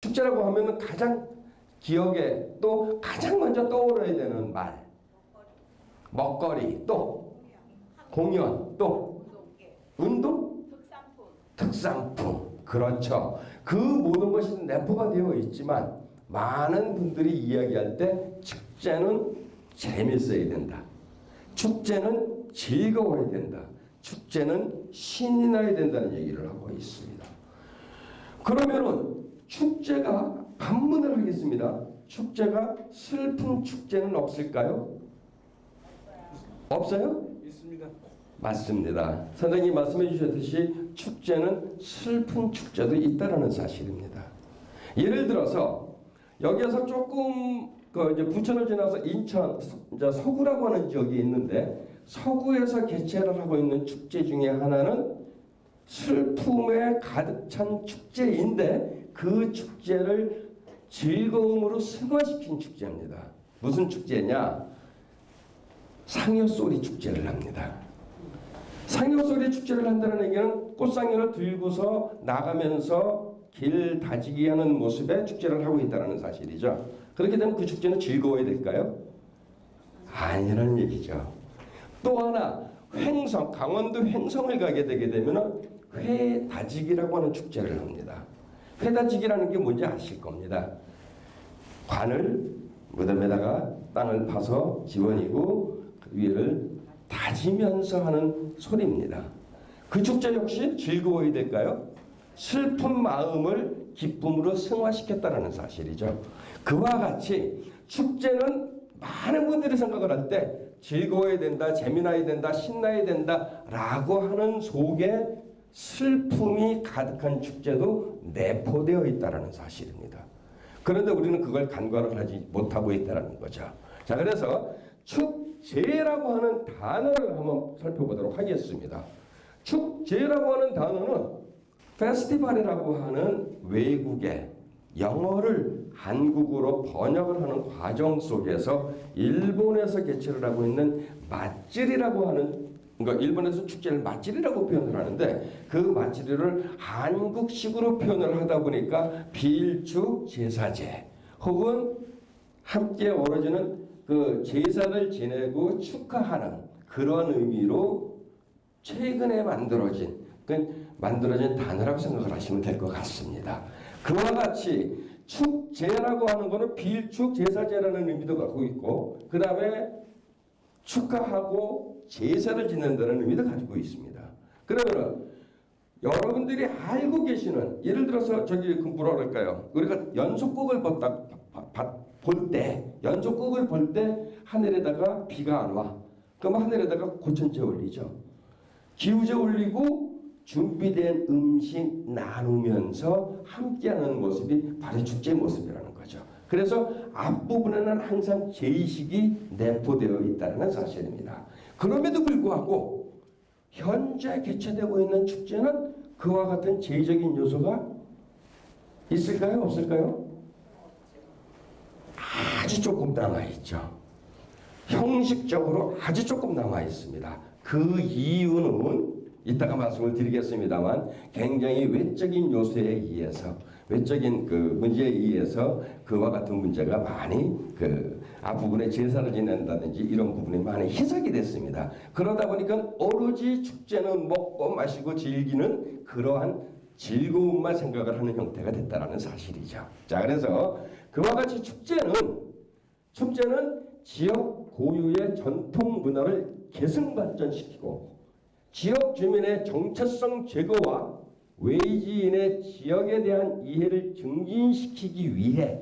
축제라고 하면은 가장 기억에 또 가장 먼저 떠올라야 되는 말. 먹거리, 또 공연, 또 운동, 특산품. 그렇죠. 그 모든 것이 내포가 되어 있지만 많은 분들이 이야기할 때 축제는 재밌어야 된다. 축제는 즐거워야 된다. 축제는 신이 나야 된다는 얘기를 하고 있습니다. 그러면은 축제가 반문을 하겠습니다. 축제가 슬픈 축제는 없을까요? 없어요? 있습니다. 맞습니다. 선생님이 말씀해 주셨듯이 축제는 슬픈 축제도 있다는 사실입니다. 예를 들어서 여기에서 조금 이제 부천을 지나서 인천 이제 서구라고 하는 지역이 있는데 서구에서 개최를 하고 있는 축제 중에 하나는 슬픔에 가득 찬 축제인데 그 축제를 즐거움으로 승화시킨 축제입니다. 무슨 축제냐? 상여소리 축제를 합니다. 상여소리 축제를 한다는 얘기는 꽃상여를 들고서 나가면서 길 다지기 하는 모습의 축제를 하고 있다는 사실이죠. 그렇게 되면 그 축제는 즐거워야 될까요? 아니라는 얘기죠. 또 하나 횡성, 강원도 횡성을 가게 되게 되면 회다지기라고 하는 축제를 합니다. 회다지기라는 게 뭔지 아실 겁니다. 관을 무덤에다가 땅을 파서 집어넣고 그 위를 다지면서 하는 소리입니다. 그 축제 역시 즐거워야 될까요? 슬픈 마음을 기쁨으로 승화시켰다는 사실이죠. 그와 같이 축제는 많은 분들이 생각을 할 때 즐거워야 된다, 재미나야 된다, 신나야 된다 라고 하는 속에 슬픔이 가득한 축제도 내포되어 있다는 사실입니다. 그런데 우리는 그걸 간과를 하지 못하고 있다는 거죠. 자, 그래서 축제라고 하는 단어를 한번 살펴보도록 하겠습니다. 축제라고 하는 단어는 페스티벌이라고 하는 외국의 영어를 한국어로 번역을 하는 과정 속에서 일본에서 개최를 하고 있는 맛질이라고 하는, 그러니까 일본에서 축제를 맛질이라고 표현을 하는데 그 맛질을 한국식으로 표현을 하다 보니까 비일축 제사제 혹은 함께 어우러지는 그 제사를 지내고 축하하는 그런 의미로 최근에 만들어진 단어라고 생각을 하시면 될 것 같습니다. 그와 같이 축제라고 하는 것은 비일축 제사제라는 의미도 갖고 있고 그 다음에 축하하고 제사를 지낸다는 의미도 가지고 있습니다. 그러면은 여러분들이 알고 계시는 예를 들어서 저기 뭐라 그럴까요? 우리가 연속극을 볼 때 연속극을 볼 때 하늘에다가 비가 안 와. 그럼 하늘에다가 고천재 올리죠. 기우제 올리고 준비된 음식 나누면서 함께하는 모습이 바로 축제의 모습이라는 거죠. 그래서 앞부분에는 항상 제의식이 내포되어 있다는 사실입니다. 그럼에도 불구하고 현재 개최되고 있는 축제는 그와 같은 제의적인 요소가 있을까요? 없을까요? 아주 조금 남아있죠. 형식적으로 아주 조금 남아있습니다. 그 이유는 이따가 말씀을 드리겠습니다만 굉장히 외적인 요소에 의해서 외적인 그 문제에 의해서 그와 같은 문제가 많이 앞부분에 제사를 지낸다든지 이런 부분이 많이 희석이 됐습니다. 그러다 보니까 오로지 축제는 먹고 마시고 즐기는 그러한 즐거움만 생각을 하는 형태가 됐다는 사실이죠. 자, 그래서 그와 같이 축제는 지역 고유의 전통 문화를 계승발전시키고 지역 주민의 정체성 제거와 외지인의 지역에 대한 이해를 증진시키기 위해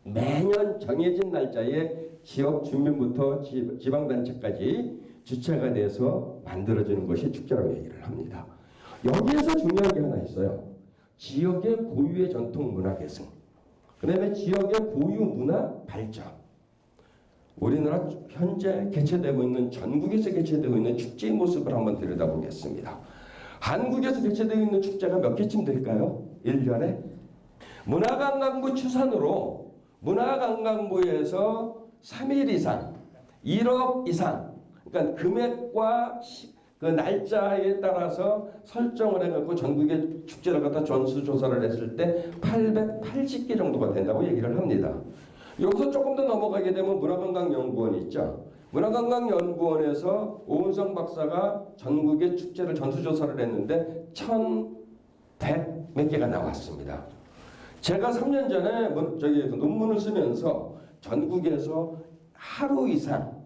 매년 정해진 날짜에 지역 주민부터 지방단체까지 주체가 돼서 만들어지는 것이 축제라고 얘기를 합니다. 여기에서 중요한 게 하나 있어요. 지역의 고유의 전통 문화 계승, 그 다음에 지역의 고유 문화 발전. 우리나라 현재 개최되고 있는 전국에서 개최되고 있는 축제의 모습을 한번 들여다보겠습니다. 한국에서 개최되고 있는 축제가 몇 개쯤 될까요? 1년에? 문화관광부 추산으로 문화관광부에서 3일 이상, 1억 이상, 그러니까 금액과 그 날짜에 따라서 설정을 해갖고 전국의 축제를 갖다 전수조사를 했을 때 880개 정도가 된다고 얘기를 합니다. 여기서 조금 더 넘어가게 되면 문화관광연구원이 있죠. 문화관광연구원에서 오은성 박사가 전국의 축제를 전수조사를 했는데 1,100 몇 개가 나왔습니다. 제가 3년 전에 논문을 쓰면서 전국에서 하루 이상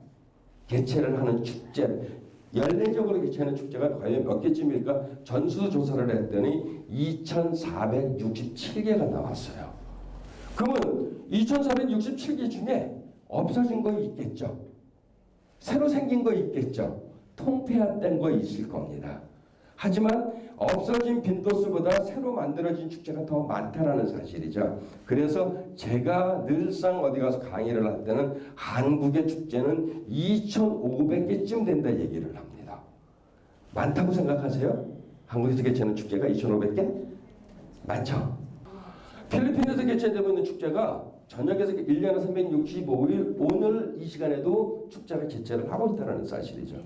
개최를 하는 축제, 연례적으로 개최하는 축제가 과연 몇 개쯤일까 전수조사를 했더니 2,467개가 나왔어요. 그러면 2,467개 중에 없어진 거 있겠죠. 새로 생긴 거 있겠죠. 통폐합된 거 있을 겁니다. 하지만 없어진 빈도수보다 새로 만들어진 축제가 더 많다라는 사실이죠. 그래서 제가 늘상 어디 가서 강의를 할 때는 한국의 축제는 2,500개쯤 된다 얘기를 합니다. 많다고 생각하세요? 한국에서 개최하는 축제가 2,500개? 많죠. 필리핀에서 개최되고 있는 축제가 전역에서 1년에 365일 오늘 이 시간에도 축제가 개최를 하고 있다는 사실이죠.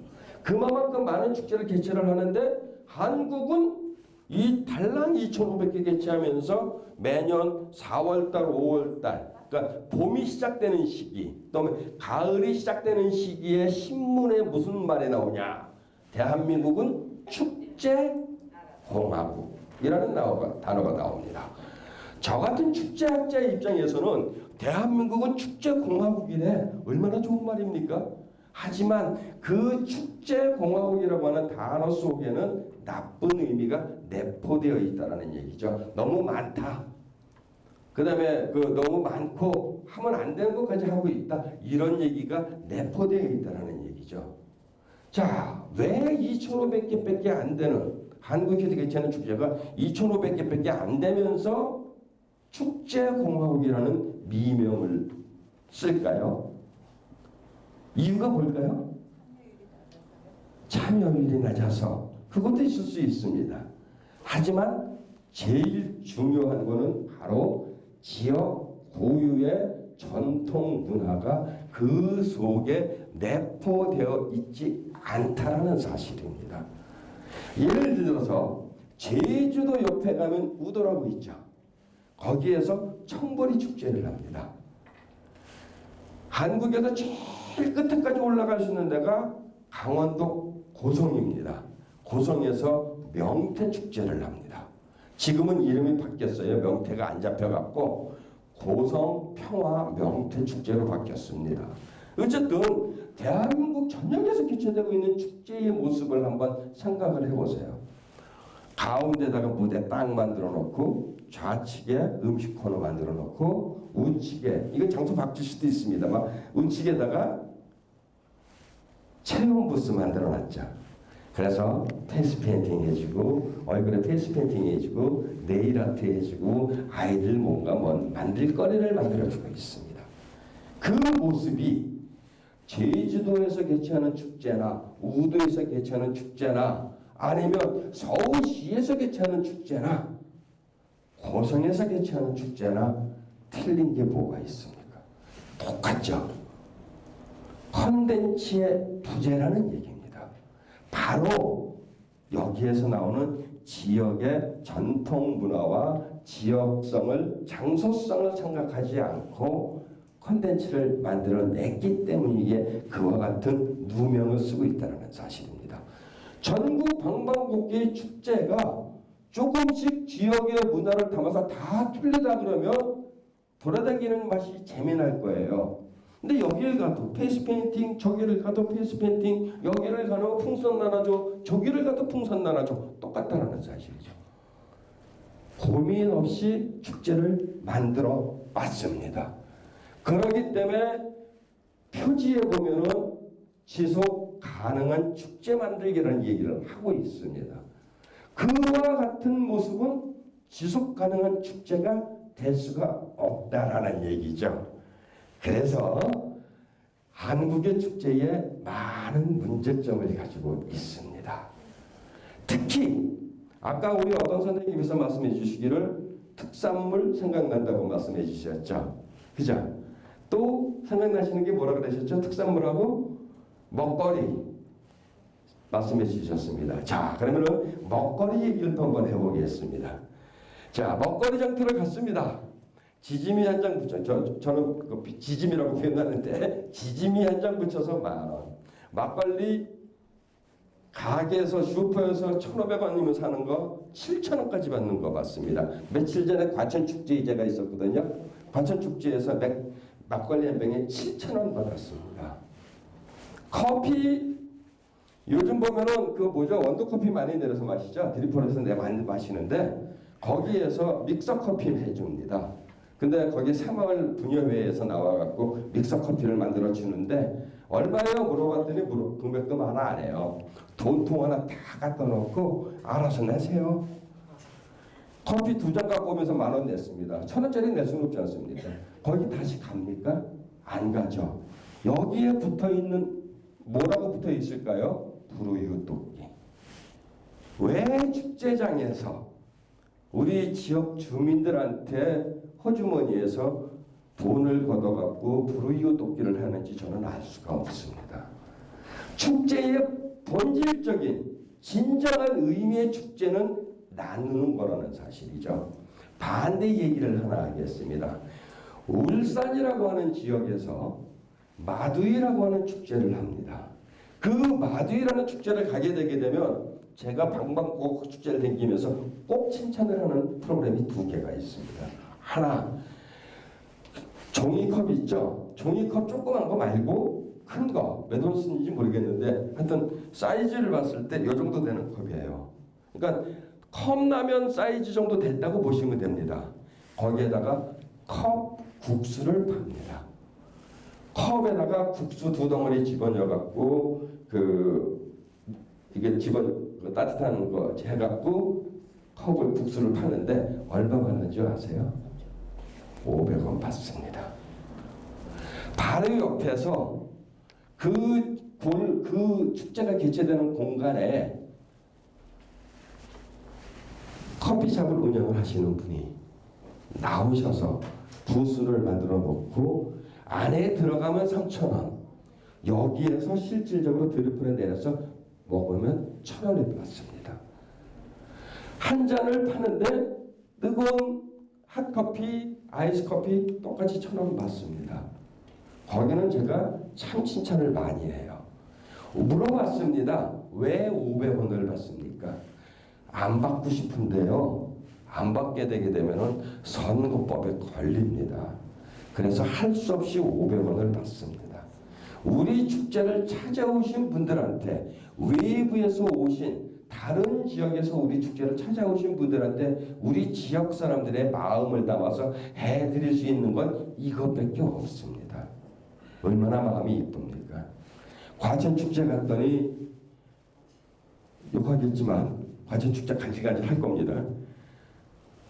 그만큼 많은 축제를 개최를 하는데 한국은 이 달랑 2,500개 개최하면서 매년 4월달, 5월달 그러니까 봄이 시작되는 시기 또 가을이 시작되는 시기에 신문에 무슨 말이 나오냐. 대한민국은 축제공화국이라는 단어가 나옵니다. 저 같은 축제학자의 입장에서는 대한민국은 축제공화국이래. 얼마나 좋은 말입니까? 하지만 그 축제공화국이라고 하는 단어 속에는 나쁜 의미가 내포되어 있다는 얘기죠. 너무 많다. 그 다음에 너무 많고 하면 안 되는 것까지 하고 있다. 이런 얘기가 내포되어 있다는 얘기죠. 자, 왜 2,500개밖에 안 되는 한국에서 개최하는 축제가 2,500개밖에 안 되면서 축제공화국이라는 미명을 쓸까요? 이유가 뭘까요? 참여율이 낮아서 그것도 있을 수 있습니다. 하지만 제일 중요한 것은 바로 지역 고유의 전통 문화가 그 속에 내포되어 있지 않다라는 사실입니다. 예를 들어서 제주도 옆에 가면 우도라고 있죠. 거기에서 청보리 축제를 합니다. 한국에서 제일 끝에까지 올라갈 수 있는 데가 강원도 고성입니다. 고성에서 명태 축제를 합니다. 지금은 이름이 바뀌었어요. 명태가 안 잡혀갖고 고성 평화 명태 축제로 바뀌었습니다. 어쨌든 대한민국 전역에서 개최되고 있는 축제의 모습을 한번 생각을 해보세요. 가운데다가 무대 딱 만들어 놓고 좌측에 음식 코너 만들어 놓고 우측에 이거 장소 바뀔 수도 있습니다만 우측에다가 체험 부스 만들어 놨죠. 그래서 페이스 페인팅 해주고 얼굴에 페이스 페인팅 해주고 네일 아트 해주고 아이들 뭔가 만들 거리를 만들어주고 있습니다. 그 모습이 제주도에서 개최하는 축제나 우도에서 개최하는 축제나 아니면 서울시에서 개최하는 축제나 고성에서 개최하는 축제나 틀린 게 뭐가 있습니까? 똑같죠. 컨텐츠의 부재라는 얘기입니다. 바로 여기에서 나오는 지역의 전통 문화와 지역성을 장소성을 생각하지 않고 컨텐츠를 만들어냈기 때문에 그와 같은 누명을 쓰고 있다는 사실입니다. 전국 방방곡곡의 축제가 조금씩 지역의 문화를 담아서 다 틀리다 그러면 돌아다니는 맛이 재미날 거예요. 근데 여기를 가도 페이스 페인팅, 저기를 가도 페이스 페인팅, 여기를 가도 풍선 나눠줘, 저기를 가도 풍선 나눠줘. 똑같다는 사실이죠. 고민 없이 축제를 만들어 왔습니다. 그렇기 때문에 표지에 보면은 지속 가능한 축제 만들기라는 얘기를 하고 있습니다. 그와 같은 모습은 지속 가능한 축제가 될 수가 없다라는 얘기죠. 그래서 한국의 축제에 많은 문제점을 가지고 있습니다. 특히 아까 우리 어떤 선생님께서 말씀해 주시기를 특산물 생각난다고 말씀해 주셨죠. 그죠? 또 생각나시는 게 뭐라 그러셨죠? 특산물하고 먹거리. 말씀해 주셨습니다. 자, 그러면은 먹거리 얘기를 또 한번 해보겠습니다. 자, 먹거리 장터를 갔습니다. 지짐이 한 장 붙여, 저는 그 지짐이라고 표현하는데 지짐이 한 장 붙여서 10,000원. 막걸리 가게에서 슈퍼에서 1,500원이면 사는 거 7,000원까지 받는 거 맞습니다. 며칠 전에 과천축제제가 있었거든요. 과천축제에서 막걸리 한 병에 7,000원 받았습니다. 커피 요즘 보면은 그 뭐죠, 원두커피 많이 내려서 마시죠. 드리퍼에서 많이 마시는데 거기에서 믹서커피 해줍니다. 근데 거기 새마을 분여회에서 나와갖고 믹서커피를 만들어 주는데 얼마예요? 물어봤더니 금액도 많아 안 해요. 돈통 하나 다 갖다 놓고 알아서 내세요. 커피 2잔 갖고 오면서 10,000원 냈습니다. 1,000원짜리 낼 수는 없지 않습니까? 거기 다시 갑니까? 안 가죠. 여기에 붙어있는 뭐라고 붙어 있을까요? 불우유독기. 왜 축제장에서 우리 지역 주민들한테 호주머니에서 돈을 걷어갖고 불우이웃돕기를 하는지 저는 알 수가 없습니다. 축제의 본질적인 진정한 의미의 축제는 나누는 거라는 사실이죠. 반대 얘기를 하나 하겠습니다. 울산이라고 하는 지역에서 마두이라고 하는 축제를 합니다. 그 마두이라는 축제를 가게 되게 되면 제가 방방곡곡 축제를 다니면서 꼭 칭찬을 하는 프로그램이 2개가 있습니다. 하나, 종이컵 있죠? 종이컵 조그만 거 말고 큰 거, 몇 원 쓰는지 모르겠는데 하여튼 사이즈를 봤을 때 이 정도 되는 컵이에요. 그러니까 컵라면 사이즈 정도 됐다고 보시면 됩니다. 거기에다가 컵 국수를 팝니다. 컵에다가 국수 2덩어리 집어넣어갖고 이게 따뜻한 거 해갖고 컵을 국수를 파는데 얼마 받는지 아세요? 500원 받습니다. 바로 옆에서 그 축제가 개최되는 공간에 커피숍을 운영을 하시는 분이 나오셔서 부스를 만들어 놓고 안에 들어가면 3,000원, 여기에서 실질적으로 드리프에 내려서 먹으면 1,000원이 받습니다. 한 잔을 파는데 뜨거운 핫커피, 아이스커피 똑같이 1,000원 받습니다. 거기는 제가 참 칭찬을 많이 해요. 물어봤습니다. 왜 500원을 받습니까? 안 받고 싶은데요. 안 받게 되게 되면은 선거법에 걸립니다. 그래서 할 수 없이 500원을 받습니다. 우리 축제를 찾아오신 분들한테, 외부에서 오신 다른 지역에서 우리 축제를 찾아오신 분들한테 우리 지역 사람들의 마음을 담아서 해드릴 수 있는 건 이것밖에 없습니다. 얼마나 마음이 이쁩니까? 과천축제 갔더니 욕하겠지만 과천축제 간질간질 할 겁니다.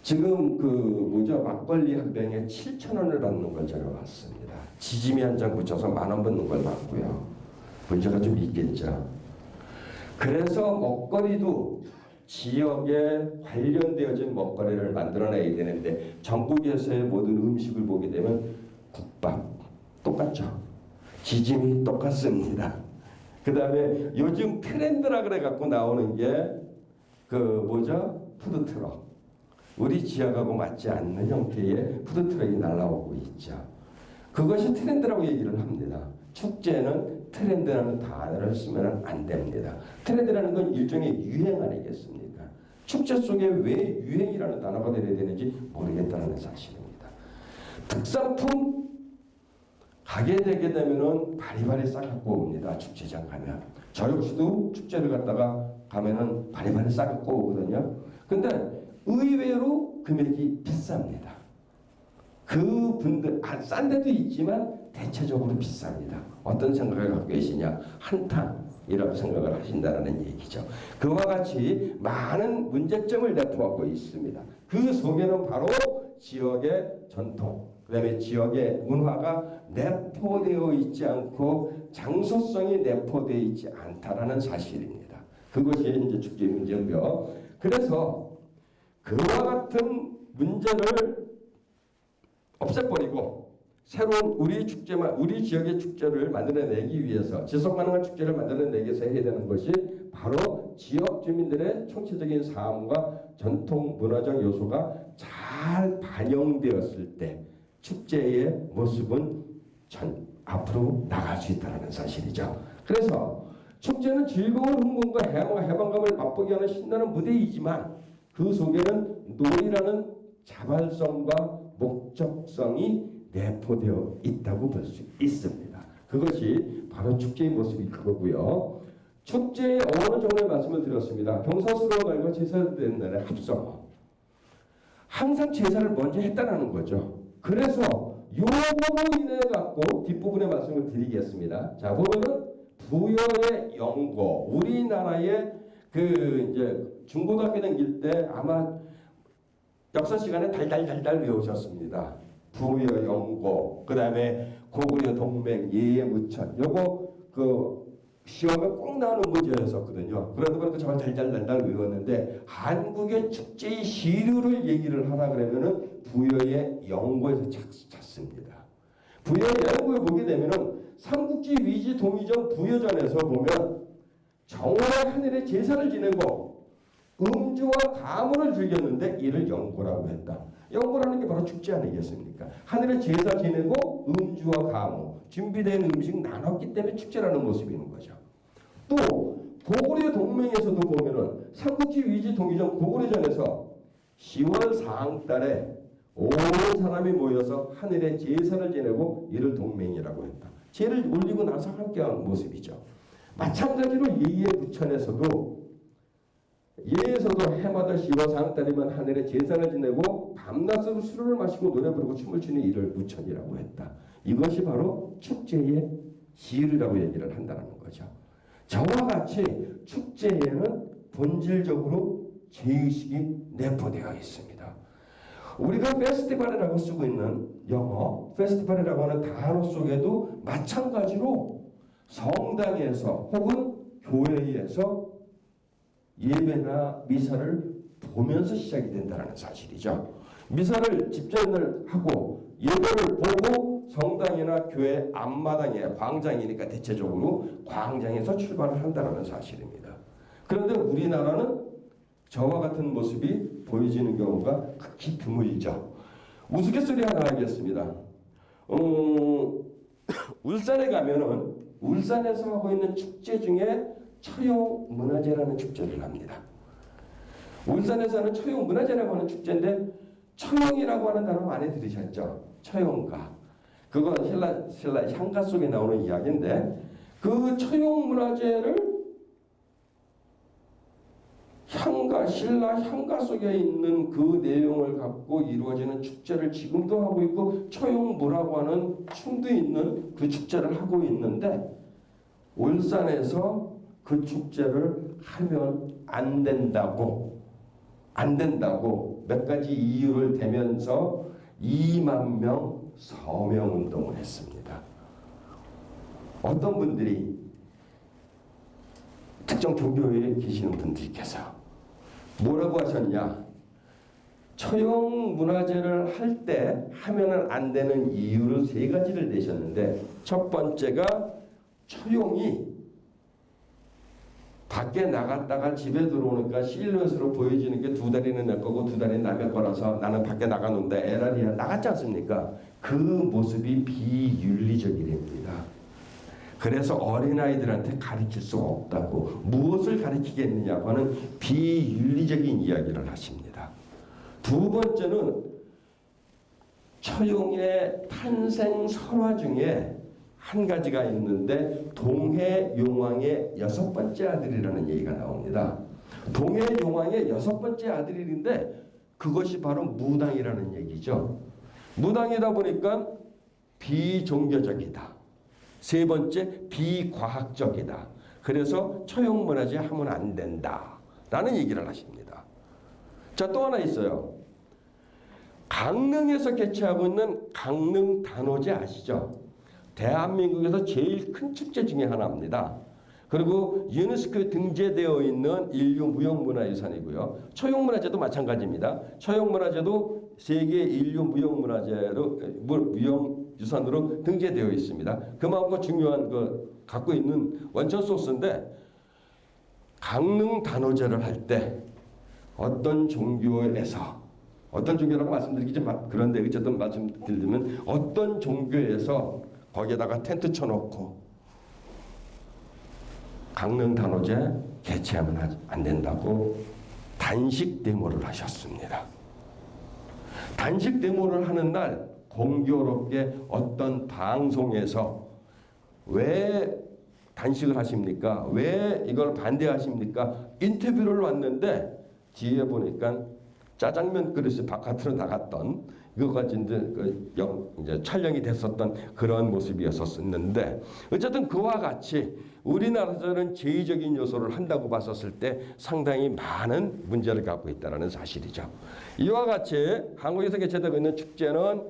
지금 막걸리 한 병에 7,000원을 받는 걸 제가 봤습니다. 지짐이 한 장 붙여서 10,000원 받는 걸 봤고요. 문제가 좀 있겠죠. 그래서 먹거리도 지역에 관련되어진 먹거리를 만들어내야 되는데 전국에서의 모든 음식을 보게 되면 국밥 똑같죠. 지짐이 똑같습니다. 그 다음에 요즘 트렌드라 그래 갖고 나오는 게 푸드트럭. 우리 지역하고 맞지 않는 형태의 푸드트럭이 날아오고 있죠. 그것이 트렌드라고 얘기를 합니다. 축제는 트렌드라는 단어를 쓰면 안 됩니다. 트렌드라는 건 일종의 유행 아니겠습니까? 축제 속에 왜 유행이라는 단어가 들어야 되는지 모르겠다는 사실입니다. 특산품 가게 되게 되면은 바리바리 싸갖고 옵니다. 축제장 가면. 저 역시도 축제를 갔다가 가면은 바리바리 싸갖고 오거든요. 근데 의외로 금액이 비쌉니다. 그분들 싼 데도 있지만 대체적으로 비쌉니다. 어떤 생각을 갖고 계시냐? 한탕이라고 생각을 하신다는 얘기죠. 그와 같이 많은 문제점을 내포하고 있습니다. 그 속에는 바로 지역의 전통, 그 다음에 지역의 문화가 내포되어 있지 않고 장소성이 내포되어 있지 않다라는 사실입니다. 그것이 이제 축제 문제고요. 그래서 그와 같은 문제를 없애버리고 새로운 우리 지역의 축제를 만들어내기 위해서 지속가능한 축제를 만들어내기 위해서 해야 되는 것이 바로 지역 주민들의 총체적인 삶과 전통 문화적 요소가 잘 반영되었을 때 축제의 모습은 앞으로 나갈 수 있다는 사실이죠. 그래서 축제는 즐거운 흥분과 해방감을 맛보게 하는 신나는 무대이지만 그 속에는 놀이라는 자발성과 목적성이 내포되어 있다고 볼 수 있습니다. 그것이 바로 축제의 모습이 그거고요. 축제의 어느 정도의 말씀을 드렸습니다. 경사스러운 날과 제사된 날의 합성. 항상 제사를 먼저 했다는 거죠. 그래서 요거로 인해 갖고 뒷부분의 말씀을 드리겠습니다. 자, 보면은 부여의 연고, 우리나라의 그 이제 중고등학교 다닐 때 아마 역사 시간에 달달달달 외우셨습니다. 부여 연고, 그 다음에 고구려 동맹, 예의 무천, 요거 그 시험에 꼭 나오는 문제였었거든요. 그러다 보니까 정말 달달달달 외웠는데 한국의 축제의 시류를 얘기를 하라 그러면은 부여의 연고에서 찾습니다. 부여의 연고에 보게 되면은 삼국지 위지 동의전 부여전에서 보면 정오의 하늘에 제사를 지내고 음주와 가물을 즐겼는데 이를 연고라고 했다. 연고라는 게 바로 축제 아니겠습니까? 하늘에 제사 지내고 음주와 가무, 준비된 음식 나눴기 때문에 축제라는 모습이 있는 거죠. 또 고구려 동맹에서도 보면은 삼국지 위지 동의전 고구려전에서 10월 상달에 온 사람이 모여서 하늘에 제사를 지내고 이를 동맹이라고 했다. 제를 올리고 나서 함께한 모습이죠. 마찬가지로 예의 부천에서도 예에서도 해마다 10월 상달이면 하늘에 제사를 지내고 밤낮으로 술을 마시고 노래 부르고 춤을 추는 이를 무천이라고 했다. 이것이 바로 축제의 시류라고 얘기를 한다는 거죠. 저와 같이 축제에는 본질적으로 제의식이 내포되어 있습니다. 우리가 페스티벌이라고 쓰고 있는 영어 페스티벌이라고 하는 단어 속에도 마찬가지로 성당에서 혹은 교회에서 예배나 미사를 보면서 시작이 된다는 사실이죠. 미사를 집전을 하고 예배를 보고 성당이나 교회 앞마당에 광장이니까 대체적으로 광장에서 출발을 한다는 사실입니다. 그런데 우리나라는 저와 같은 모습이 보여지는 경우가 극히 드물죠. 우스갯소리 하나 하겠습니다. 울산에 가면은 울산에서 하고 있는 축제 중에 처용문화제라는 축제를 합니다. 울산에서 하는 처용문화제라고 하는 축제인데 처용이라고 하는 단어 많이 들으셨죠? 처용가. 그건 신라 향가 속에 나오는 이야기인데 그 처용문화제를 신라 향가 속에 있는 그 내용을 갖고 이루어지는 축제를 지금도 하고 있고 처용무라고 하는 춤도 있는 그 축제를 하고 있는데 울산에서 그 축제를 하면 안 된다고 몇 가지 이유를 대면서 2만 명 서명운동을 했습니다. 어떤 분들이 특정 종교에 계시는 분들께서 뭐라고 하셨냐? 처용문화제를 할 때 하면은 안 되는 이유를 3가지를 내셨는데 첫 번째가 처용이 밖에 나갔다가 집에 들어오니까 실루엣으로 보여지는 게 2다리는 내 거고 2다리는 남의 거라서 나는 밖에 나가는데 에라리야 나갔지 않습니까? 그 모습이 비윤리적이랍니다. 그래서 어린아이들한테 가르칠 수 없다고 무엇을 가르치겠느냐고 하는 비윤리적인 이야기를 하십니다. 두 번째는 처용의 탄생 설화 중에 한 가지가 있는데 동해용왕의 6번째 아들이라는 얘기가 나옵니다. 동해용왕의 6번째 아들인데 그것이 바로 무당이라는 얘기죠. 무당이다 보니까 비종교적이다. 3번째 비과학적이다. 그래서 처용문화제 하면 안 된다라는 얘기를 하십니다. 자, 또 하나 있어요. 강릉에서 개최하고 있는 강릉 단오제 아시죠? 대한민국에서 제일 큰 축제 중에 하나입니다. 그리고 유네스코에 등재되어 있는 인류 무형문화유산이고요. 처용문화제도 마찬가지입니다. 처용문화제도 세계 인류 무형유산으로 등재되어 있습니다. 그만큼 중요한 거 갖고 있는 원천 소스인데 강릉 단오제를 할 때 어떤 종교라고 말씀드리기 좀 그런데 어쨌든 말씀드리면 어떤 종교에서 거기에다가 텐트 쳐놓고 강릉 단오제 개최하면 안 된다고 단식 데모를 하셨습니다. 단식 데모를 하는 날 공교롭게 어떤 방송에서 왜 단식을 하십니까? 왜 이걸 반대하십니까? 인터뷰를 왔는데 뒤에 보니까 짜장면 그릇이 바깥으로 나갔던 이거까지 이제 촬영이 됐었던 그런 모습이었었는데 어쨌든 그와 같이 우리나라에서는 제의적인 요소를 한다고 봤었을 때 상당히 많은 문제를 갖고 있다는 사실이죠. 이와 같이 한국에서 개최되고 있는 축제는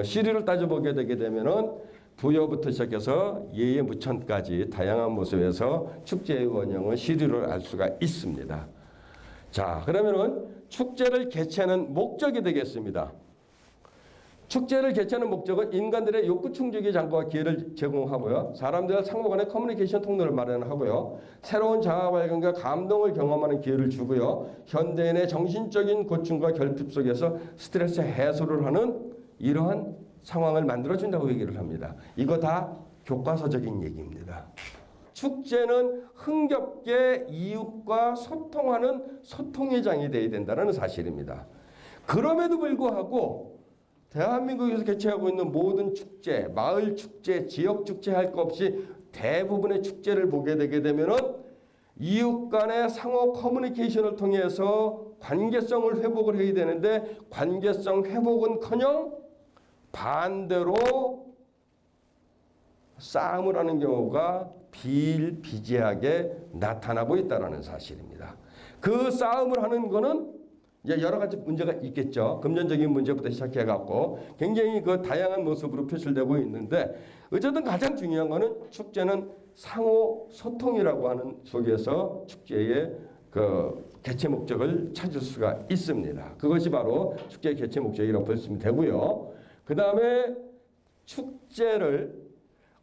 시리를 따져보게 되게 되면은 부여부터 시작해서 예의 무천까지 다양한 모습에서 축제의 원형을 시리로 알 수가 있습니다. 자, 그러면은 축제를 개최하는 목적이 되겠습니다. 축제를 개최하는 목적은 인간들의 욕구 충족의 장과 기회를 제공하고요. 사람들과 상호 간의 커뮤니케이션 통로를 마련하고요. 새로운 자아 발견과 감동을 경험하는 기회를 주고요. 현대인의 정신적인 고충과 결핍 속에서 스트레스 해소를 하는 이러한 상황을 만들어준다고 얘기를 합니다. 이거 다 교과서적인 얘기입니다. 축제는 흥겹게 이웃과 소통하는 소통의 장이 되어야 된다는 사실입니다. 그럼에도 불구하고 대한민국에서 개최하고 있는 모든 축제, 마을 축제, 지역 축제 할 것 없이 대부분의 축제를 보게 되게 되면은 이웃 간의 상호 커뮤니케이션을 통해서 관계성을 회복을 해야 되는데 관계성 회복은커녕 반대로 싸움을 하는 경우가 비일비재하게 나타나고 있다는 사실입니다. 그 싸움을 하는 거는 이제 여러 가지 문제가 있겠죠. 금전적인 문제부터 시작해갖고 굉장히 그 다양한 모습으로 표출되고 있는데 어쨌든 가장 중요한 거는 축제는 상호 소통이라고 하는 속에서 축제의 그 개최 목적을 찾을 수가 있습니다. 그것이 바로 축제의 개최 목적이라고 보시면 되고요. 그 다음에 축제를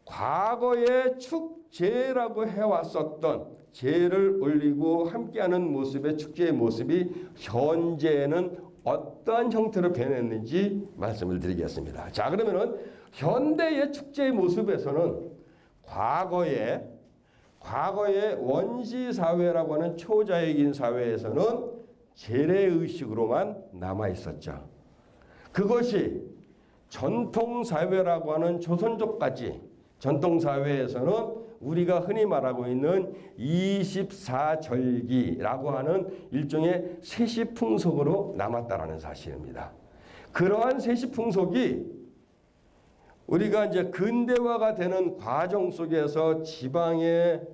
과거에 축제라고 해왔었던 제를 올리고 함께하는 모습의 축제의 모습이 현재는 어떠한 형태로 변했는지 말씀을 드리겠습니다. 자, 그러면은 현대의 축제의 모습에서는 과거에 원시 사회라고 하는 초자연인 사회에서는 제례 의식으로만 남아 있었죠. 그것이 전통 사회라고 하는 조선족까지 전통 사회에서는 우리가 흔히 말하고 있는 24절기라고 하는 일종의 세시풍속으로 남았다라는 사실입니다. 그러한 세시풍속이 우리가 이제 근대화가 되는 과정 속에서 지방에서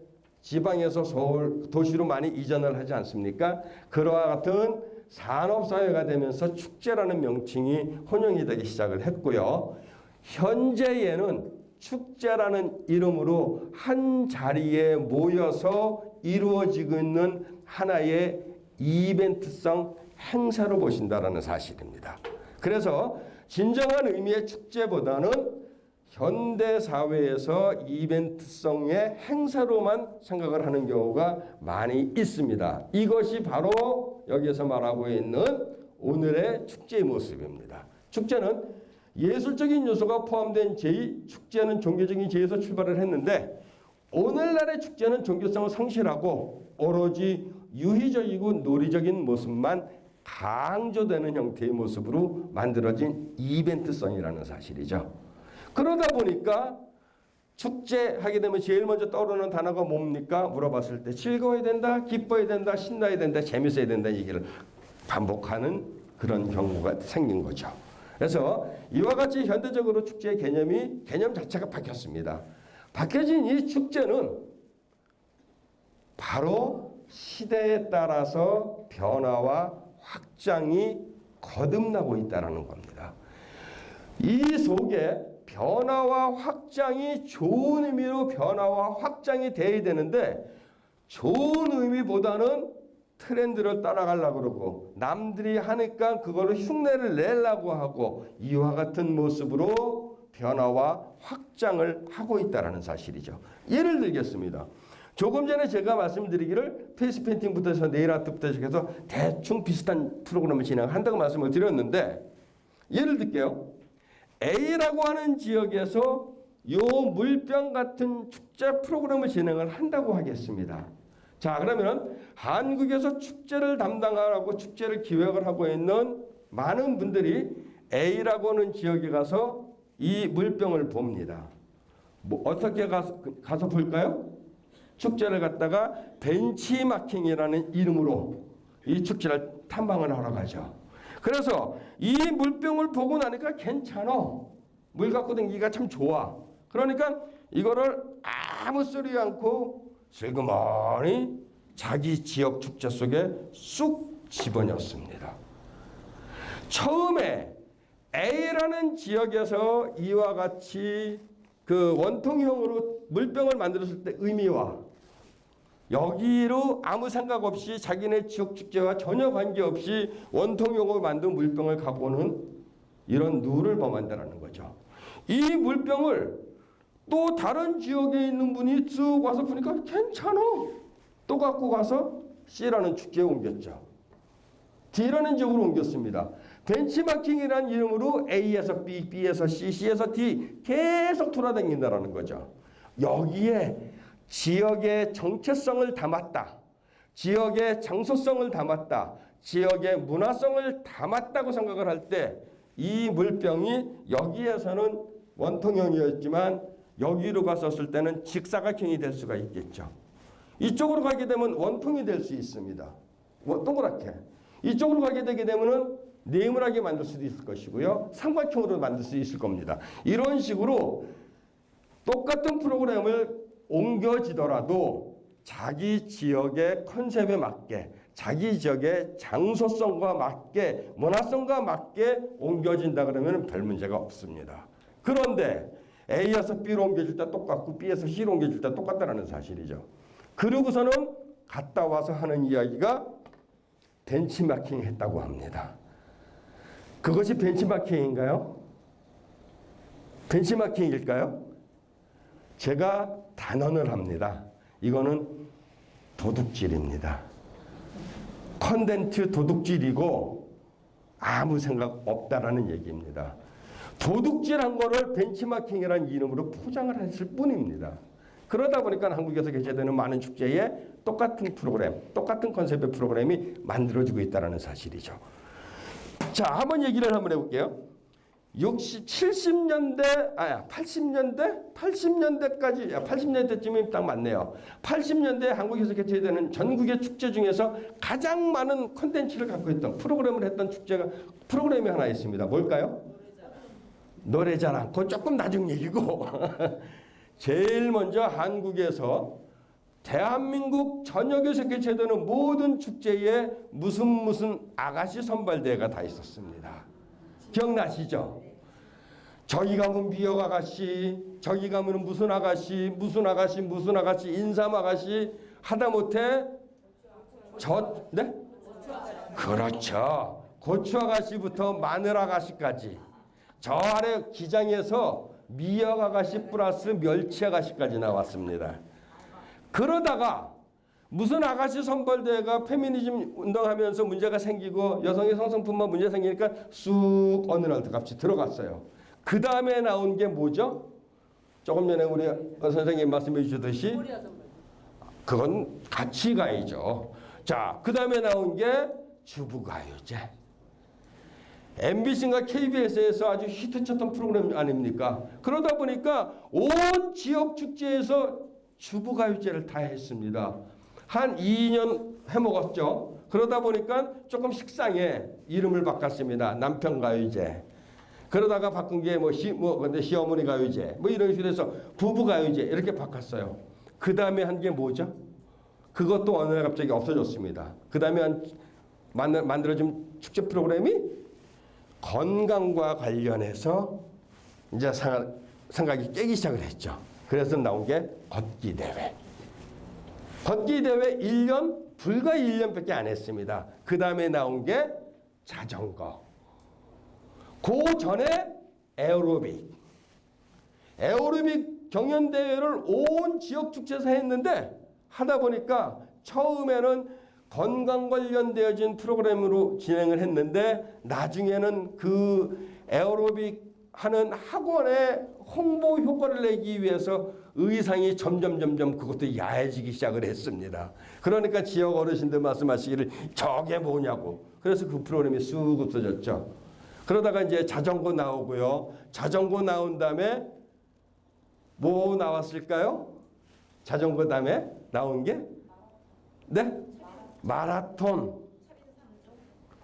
서울 도시로 많이 이전을 하지 않습니까? 그와 같은 산업사회가 되면서 축제라는 명칭이 혼용이 되기 시작을 했고요. 현재에는 축제라는 이름으로 한 자리에 모여서 이루어지고 있는 하나의 이벤트성 행사로 보신다라는 사실입니다. 그래서 진정한 의미의 축제보다는 현대 사회에서 이벤트성의 행사로만 생각을 하는 경우가 많이 있습니다. 이것이 바로 여기에서 말하고 있는 오늘의 축제의 모습입니다. 축제는 예술적인 요소가 포함된 축제는 종교적인 제에서 출발을 했는데 오늘날의 축제는 종교성을 상실하고 오로지 유희적이고 놀이적인 모습만 강조되는 형태의 모습으로 만들어진 이벤트성이라는 사실이죠. 그러다 보니까 축제하게 되면 제일 먼저 떠오르는 단어가 뭡니까? 물어봤을 때 즐거워야 된다, 기뻐야 된다, 신나야 된다, 재밌어야 된다 얘기를 반복하는 그런 경우가 생긴 거죠. 그래서 이와 같이 현대적으로 축제의 개념 자체가 바뀌었습니다. 바뀌어진 이 축제는 바로 시대에 따라서 변화와 확장이 거듭나고 있다는 겁니다. 이 속에 변화와 확장이 좋은 의미로 변화와 확장이 돼야 되는데 좋은 의미보다는 트렌드를 따라가려고 그러고 남들이 하니까 그거를 흉내를 내려고 하고 이와 같은 모습으로 변화와 확장을 하고 있다는 사실이죠. 예를 들겠습니다. 조금 전에 제가 말씀드리기를 페이스 페인팅부터 해서 네일 아트부터 시작해서 대충 비슷한 프로그램을 진행한다고 말씀을 드렸는데 예를 들게요. A라고 하는 지역에서 요 물병 같은 축제 프로그램을 진행을 한다고 하겠습니다. 자, 그러면 한국에서 축제를 담당하고 축제를 기획을 하고 있는 많은 분들이 A라고 하는 지역에 가서 이 물병을 봅니다. 뭐 어떻게 가서 볼까요? 축제를 갖다가 벤치마킹이라는 이름으로 이 축제를 탐방을 하러 가죠. 그래서 이 물병을 보고 나니까 괜찮아. 물 갖고 다니기가 참 좋아. 그러니까 이거를 아무 소리 않고 슬그머니 자기 지역 축제 속에 쑥 집어넣습니다. 처음에 A라는 지역에서 이와 같이 그 원통형으로 물병을 만들었을 때 의미와 여기로 아무 생각 없이 자기네 지역 축제와 전혀 관계없이 원통형으로 만든 물병을 갖고 오는 이런 누를 범한다는 거죠. 이 물병을 또 다른 지역에 있는 분이 쓱 와서 보니까 괜찮아. 또 갖고 가서 C라는 축제에 옮겼죠. D라는 지역으로 옮겼습니다. 벤치마킹이라는 이름으로 A에서 B, B에서 C, C에서 D 계속 돌아다닌다는 거죠. 여기에 지역의 정체성을 담았다. 지역의 장소성을 담았다. 지역의 문화성을 담았다고 생각을 할 때 이 물병이 여기에서는 원통형이었지만 여기로 갔었을 때는 직사각형이 될 수가 있겠죠. 이쪽으로 가게 되면 원통이 될 수 있습니다. 동그랗게. 이쪽으로 가게 되게 되면은 네모나게 만들 수도 있을 것이고요. 삼각형으로 만들 수 있을 겁니다. 이런 식으로 똑같은 프로그램을 옮겨지더라도 자기 지역의 컨셉에 맞게 자기 지역의 장소성과 맞게 문화성과 맞게 옮겨진다 그러면 별 문제가 없습니다. 그런데 A에서 B로 옮겨질 때 똑같고 B에서 C로 옮겨질 때 똑같다는 사실이죠. 그러고서는 갔다 와서 하는 이야기가 벤치마킹 했다고 합니다. 그것이 벤치마킹인가요? 벤치마킹일까요? 제가 단언을 합니다. 이거는 도둑질입니다. 컨텐츠 도둑질이고 아무 생각 없다라는 얘기입니다. 도둑질한 거를 벤치마킹이라는 이름으로 포장을 했을 뿐입니다. 그러다 보니까 한국에서 개최되는 많은 축제에 똑같은 프로그램, 똑같은 컨셉의 프로그램이 만들어지고 있다는 사실이죠. 자, 한번 얘기를 한번 해볼게요. 80년대까지, 80년대쯤이 딱 맞네요. 80년대 한국에서 개최되는 전국의 축제 중에서 가장 많은 콘텐츠를 갖고 있던 프로그램을 했던 프로그램이 하나 있습니다. 뭘까요? 노래자랑. 그건 조금 나중 얘기고 제일 먼저 한국에서 대한민국 전역에서 개최되는 모든 축제에 무슨 아가씨 선발대회가 다 있었습니다. 기억나시죠? 저기 가면 미역 아가씨, 저기 가면 무슨 아가씨, 인삼 아가씨, 하다못해 네? 그렇죠. 고추 아가씨부터 마늘 아가씨까지 저 아래 기장에서 미역 아가씨 플러스 멸치 아가씨까지 나왔습니다. 그러다가 무슨 아가씨 선발대회가 페미니즘 운동하면서 문제가 생기고 여성의 성성품만 문제 생기니까 쑥 어느 날 같이 들어갔어요. 그 다음에 나온 게 뭐죠? 조금 전에 우리 선생님 말씀해 주셨듯이 그건 같이 가야죠. 자, 그 다음에 나온 게 주부가요제. MBC인가 KBS에서 아주 히트쳤던 프로그램 아닙니까? 그러다 보니까 온 지역 축제에서 주부가요제를 다 했습니다. 한 2년 해먹었죠. 그러다 보니까 조금 식상해 이름을 바꿨습니다. 남편가요제. 그러다가 바꾼 게 근데 시어머니 가요제 이런 식으로 해서 부부 가요제 이렇게 바꿨어요. 그 다음에 한 게 뭐죠? 그것도 어느 날 갑자기 없어졌습니다. 그 다음에 만들어진 축제 프로그램이 건강과 관련해서 이제 생각이 깨기 시작을 했죠. 그래서 나온 게 걷기 대회. 걷기 대회 불과 1년밖에 안 했습니다. 그 다음에 나온 게 자전거. 그 전에 에어로빅 경연대회를 온 지역 축제에서 했는데 하다 보니까 처음에는 건강 관련되어진 프로그램으로 진행을 했는데 나중에는 그 에어로빅 하는 학원에 홍보 효과를 내기 위해서 의상이 점점 그것도 야해지기 시작을 했습니다. 그러니까 지역 어르신들 말씀하시기를 저게 뭐냐고. 그래서 그 프로그램이 쑥 없어졌죠. 그러다가 이제 자전거 나오고요. 자전거 나온 다음에 뭐 나왔을까요? 자전거 다음에 나온 게? 네? 마라톤.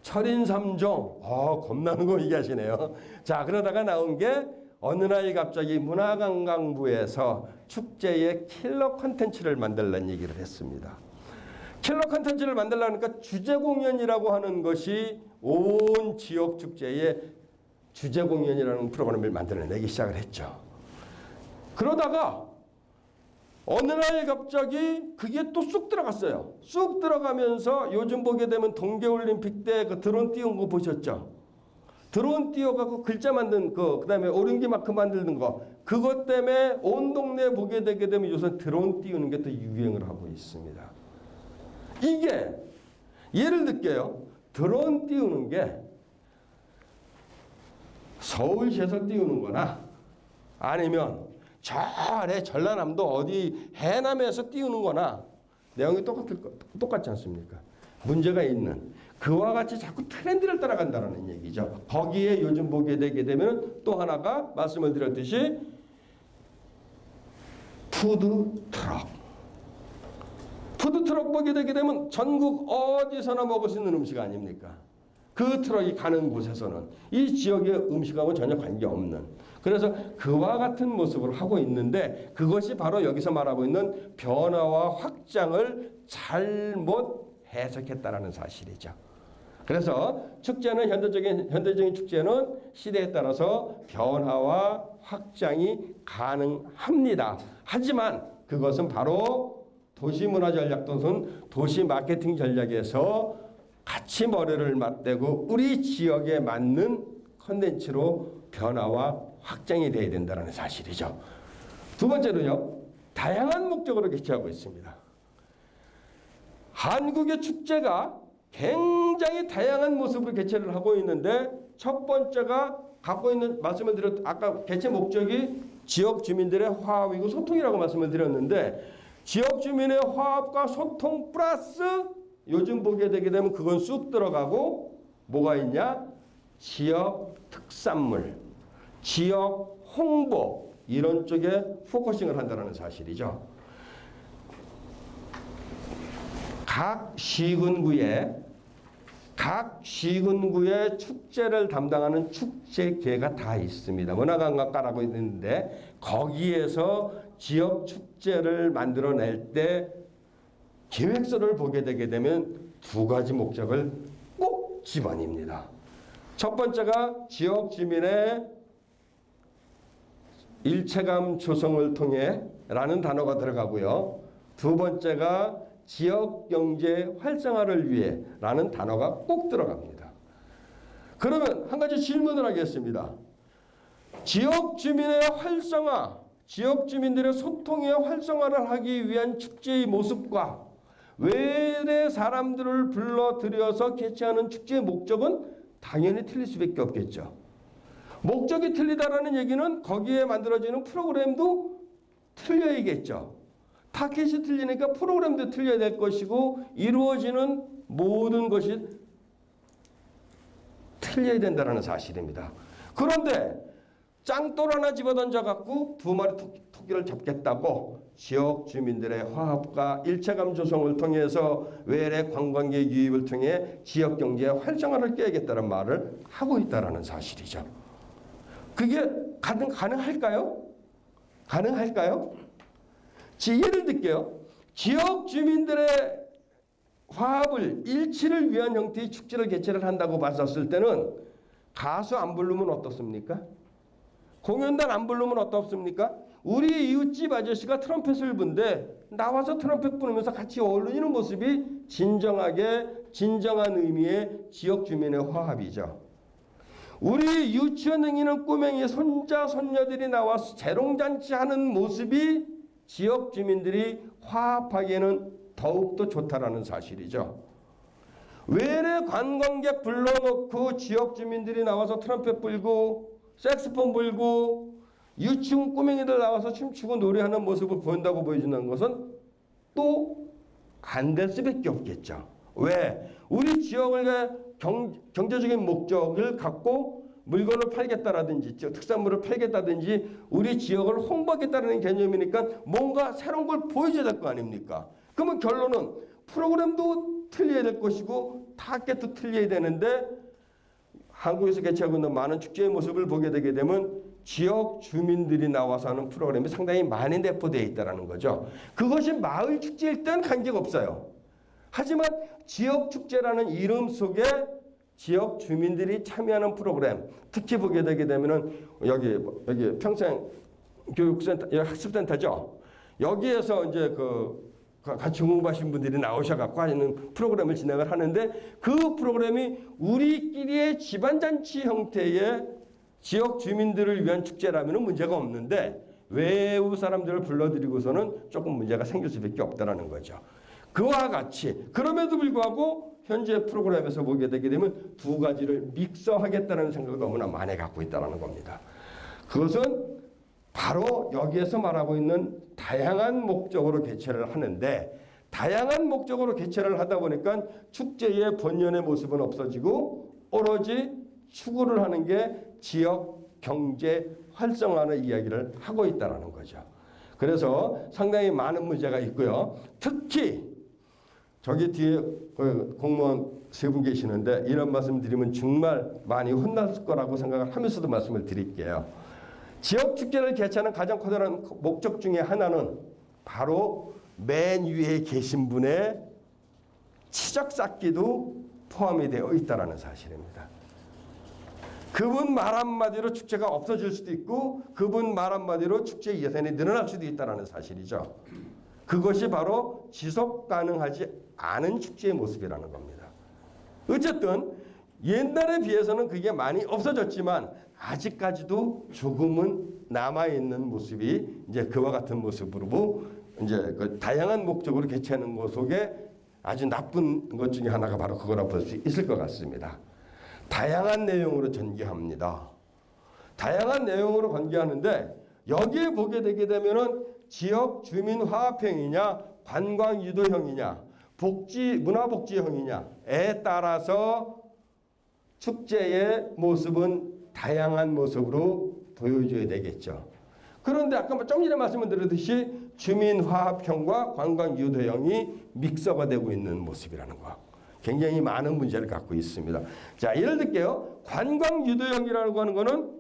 철인 3종. 겁나는 거 얘기하시네요. 자, 그러다가 나온 게 어느 날 갑자기 문화관광부에서 축제의 킬러 콘텐츠를 만들라는 얘기를 했습니다. 킬러 콘텐츠를 만들려니까 주제 공연이라고 하는 것이 온 지역 축제의 주제 공연이라는 프로그램을 만들어내기 시작을 했죠. 그러다가 어느 날 갑자기 그게 또 쑥 들어갔어요. 쑥 들어가면서 요즘 보게 되면 동계올림픽 때 그 드론 띄운 거 보셨죠? 드론 띄워갖고 글자 만든 거, 그 다음에 오륜기 마크 만드는 거, 그것 때문에 온 동네 보게 되게 되면 요새 드론 띄우는 게 또 유행을 하고 있습니다. 이게 예를 들게요. 드론 띄우는 게 서울시에서 띄우는 거나 아니면 저 아래 전라남도 어디 해남에서 띄우는 거나 내용이 똑같지 않습니까? 문제가 있는 그와 같이 자꾸 트렌드를 따라간다는 얘기죠. 거기에 요즘 보게 되게 되면 또 하나가 말씀을 드렸듯이 푸드트럭. 푸드트럭 보게 되게 되면 전국 어디서나 먹을 수 있는 음식 아닙니까? 그 트럭이 가는 곳에서는 이 지역의 음식하고 전혀 관계없는, 그래서 그와 같은 모습을 하고 있는데 그것이 바로 여기서 말하고 있는 변화와 확장을 잘못 해석했다라는 사실이죠. 그래서 축제는 현대적인 축제는 시대에 따라서 변화와 확장이 가능합니다. 하지만 그것은 바로 도시문화 전략 또는 도시 마케팅 전략에서 같이 머리를 맞대고 우리 지역에 맞는 컨텐츠로 변화와 확장이 돼야 된다는 사실이죠. 두 번째로요. 다양한 목적으로 개최하고 있습니다. 한국의 축제가 굉장히 다양한 모습으로 개최를 하고 있는데 첫 번째가 갖고 있는 말씀을 드렸 아까 개최 목적이 지역 주민들의 화합이고 소통이라고 말씀을 드렸는데 지역 주민의 화합과 소통 플러스 요즘 보게 되게 되면 그건 쑥 들어가고 뭐가 있냐? 지역 특산물, 지역 홍보 이런 쪽에 포커싱을 한다는 사실이죠. 각 시군구에 축제를 담당하는 축제계가 다 있습니다. 문화관광과라고 있는데 거기에서 지역 축제를 만들어낼 때 계획서를 보게 되게 되면 두 가지 목적을 꼭 집어냅니다. 첫 번째가 지역 주민의 일체감 조성을 통해 라는 단어가 들어가고요. 두 번째가 지역 경제 활성화를 위해 라는 단어가 꼭 들어갑니다. 그러면 한 가지 질문을 하겠습니다. 지역 주민의 활성화, 지역 주민들의 소통의 활성화를 하기 위한 축제의 모습과 외래 사람들을 불러들여서 개최하는 축제의 목적은 당연히 틀릴 수밖에 없겠죠. 목적이 틀리다라는 얘기는 거기에 만들어지는 프로그램도 틀려야겠죠. 타켓이 틀리니까 프로그램도 틀려야 될 것이고 이루어지는 모든 것이 틀려야 된다는 사실입니다. 그런데 짱돌 하나 집어던져 갖고 두 마리 토끼를 잡겠다고 지역 주민들의 화합과 일체감 조성을 통해서 외래 관광객 유입을 통해 지역 경제의 활성화를 깨야겠다는 말을 하고 있다는 사실이죠. 그게 가능할까요? 가능할까요? 예를 들게요. 지역 주민들의 화합을 일치를 위한 형태의 축제를 개최를 한다고 봤었을 때는 가수 안 부르면 어떻습니까? 공연단 안 부르면 어떻습니까? 우리 이웃집 아저씨가 트럼펫을 부는데 나와서 트럼펫 부르면서 같이 어울리는 모습이 진정한 의미의 지역 주민의 화합이죠. 우리 유치원 다니는 꼬맹이 손자 손녀들이 나와서 재롱잔치 하는 모습이 지역 주민들이 화합하기에는 더욱더 좋다라는 사실이죠. 외래 관광객 불러놓고 지역 주민들이 나와서 트럼펫 불고 색스폰 불고 유치원 꼬맹이들 나와서 춤추고 노래하는 모습을 보인다고 보여주는 것은 또 안 될 수밖에 없겠죠. 왜? 우리 지역의 경제적인 목적을 갖고 물건을 팔겠다라든지 특산물을 팔겠다든지 우리 지역을 홍보하겠다는 개념이니까 뭔가 새로운 걸 보여줘야 될 거 아닙니까? 그러면 결론은 프로그램도 틀려야 될 것이고 타겟도 틀려야 되는데 한국에서 개최하고 있는 많은 축제의 모습을 보게 되게 되면 지역 주민들이 나와서 하는 프로그램이 상당히 많이 내포되어 있다는 거죠. 그것이 마을 축제일 때는 관계가 없어요. 하지만 지역 축제라는 이름 속에 지역 주민들이 참여하는 프로그램, 특히 보게 되게 되면은 여기 평생 교육센터, 학습센터죠. 여기에서 이제 같이 공부하신 분들이 나오셔갖고 하는 프로그램을 진행을 하는데 그 프로그램이 우리끼리의 집안잔치 형태의 지역 주민들을 위한 축제라면 문제가 없는데 외부 사람들을 불러들이고서는 조금 문제가 생길 수밖에 없다는 거죠. 그와 같이 그럼에도 불구하고 현재 프로그램에서 보게 되게 되면 두 가지를 믹서하겠다는 생각을 너무나 많이 갖고 있다는 겁니다. 그것은 바로 여기에서 말하고 있는 다양한 목적으로 개최를 하는데 다양한 목적으로 개최를 하다 보니까 축제의 본연의 모습은 없어지고 오로지 추구를 하는 게 지역 경제 활성화의 이야기를 하고 있다는 거죠. 그래서 상당히 많은 문제가 있고요. 특히 저기 뒤에 공무원 세 분 계시는데 이런 말씀 드리면 정말 많이 혼났을 거라고 생각을 하면서도 말씀을 드릴게요. 지역 축제를 개최하는 가장 커다란 목적 중에 하나는 바로 맨 위에 계신 분의 치적 쌓기도 포함이 되어 있다는 사실입니다. 그분 말 한마디로 축제가 없어질 수도 있고 그분 말 한마디로 축제 예산이 늘어날 수도 있다는 사실이죠. 그것이 바로 지속 가능하지 않은 축제의 모습이라는 겁니다. 어쨌든 옛날에 비해서는 그게 많이 없어졌지만 아직까지도 조금은 남아있는 모습이 이제 그와 같은 모습으로 이제 그 다양한 목적으로 개최하는 것 속에 아주 나쁜 것 중에 하나가 바로 그거라고 볼 수 있을 것 같습니다. 다양한 내용으로 전개합니다. 다양한 내용으로 전개하는데 여기에 보게 되게 되면은 지역 주민 화합형이냐 관광 유도형이냐 문화복지형이냐에 따라서 축제의 모습은 다양한 모습으로 보여줘야 되겠죠. 그런데 아까 좀 전에 말씀을 드렸듯이 주민 화합형과 관광 유도형이 믹서가 되고 있는 모습이라는 거. 굉장히 많은 문제를 갖고 있습니다. 자, 예를 들게요. 관광 유도형이라고 하는 거는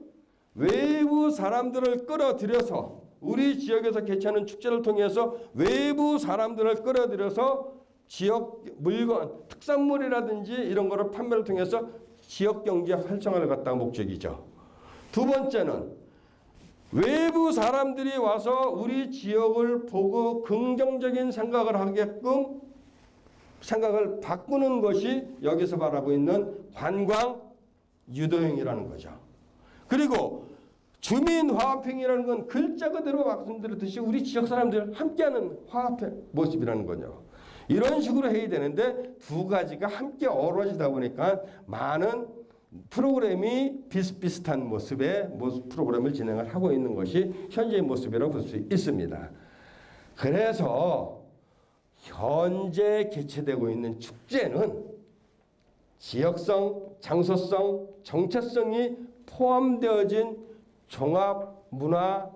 외부 사람들을 끌어들여서 우리 지역에서 개최하는 축제를 통해서 외부 사람들을 끌어들여서 지역 물건, 특산물이라든지 이런 거를 판매를 통해서 지역 경제 활성화를 갖다가 목적이죠. 두 번째는 외부 사람들이 와서 우리 지역을 보고 긍정적인 생각을 하게끔 생각을 바꾸는 것이 여기서 말하고 있는 관광 유도형이라는 거죠. 그리고 주민 화합형이라는 건 글자 그대로 말씀드렸듯이 우리 지역 사람들 함께하는 화합의 모습이라는 거죠. 이런 식으로 해야 되는데 두 가지가 함께 어우러지다 보니까 많은 프로그램이 비슷비슷한 모습의 프로그램을 진행을 하고 있는 것이 현재의 모습이라고 볼 수 있습니다. 그래서 현재 개최되고 있는 축제는 지역성, 장소성, 정체성이 포함되어진 종합 문화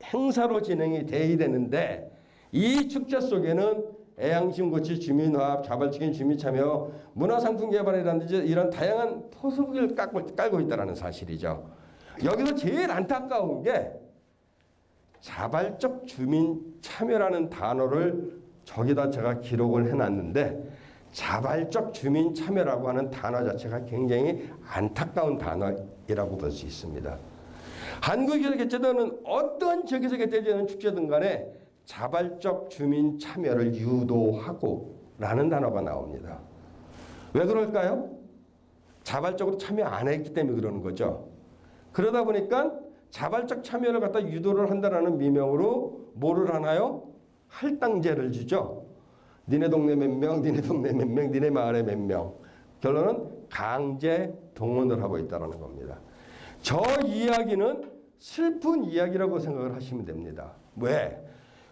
행사로 진행이 돼야 되는데 이 축제 속에는 애양심고치 주민화합, 자발적인 주민참여, 문화상품 개발이라든지 이런 다양한 포석을 깔고 있다는 사실이죠. 여기서 제일 안타까운 게 자발적 주민참여라는 단어를 저기다 제가 기록을 해놨는데 자발적 주민참여라고 하는 단어 자체가 굉장히 안타까운 단어이라고 볼 수 있습니다. 한국에서 개최되는 어떤 지역에서 개최되는 축제든 간에 자발적 주민 참여를 유도하고 라는 단어가 나옵니다. 왜 그럴까요? 자발적으로 참여 안 했기 때문에 그러는 거죠. 그러다 보니까 자발적 참여를 갖다 유도를 한다는 미명으로 뭐를 하나요? 할당제를 주죠. 니네 동네 몇 명, 니네 동네 몇 명, 니네 마을에 몇 명. 결론은 강제 동원을 하고 있다는 겁니다. 저 이야기는 슬픈 이야기라고 생각을 하시면 됩니다. 왜?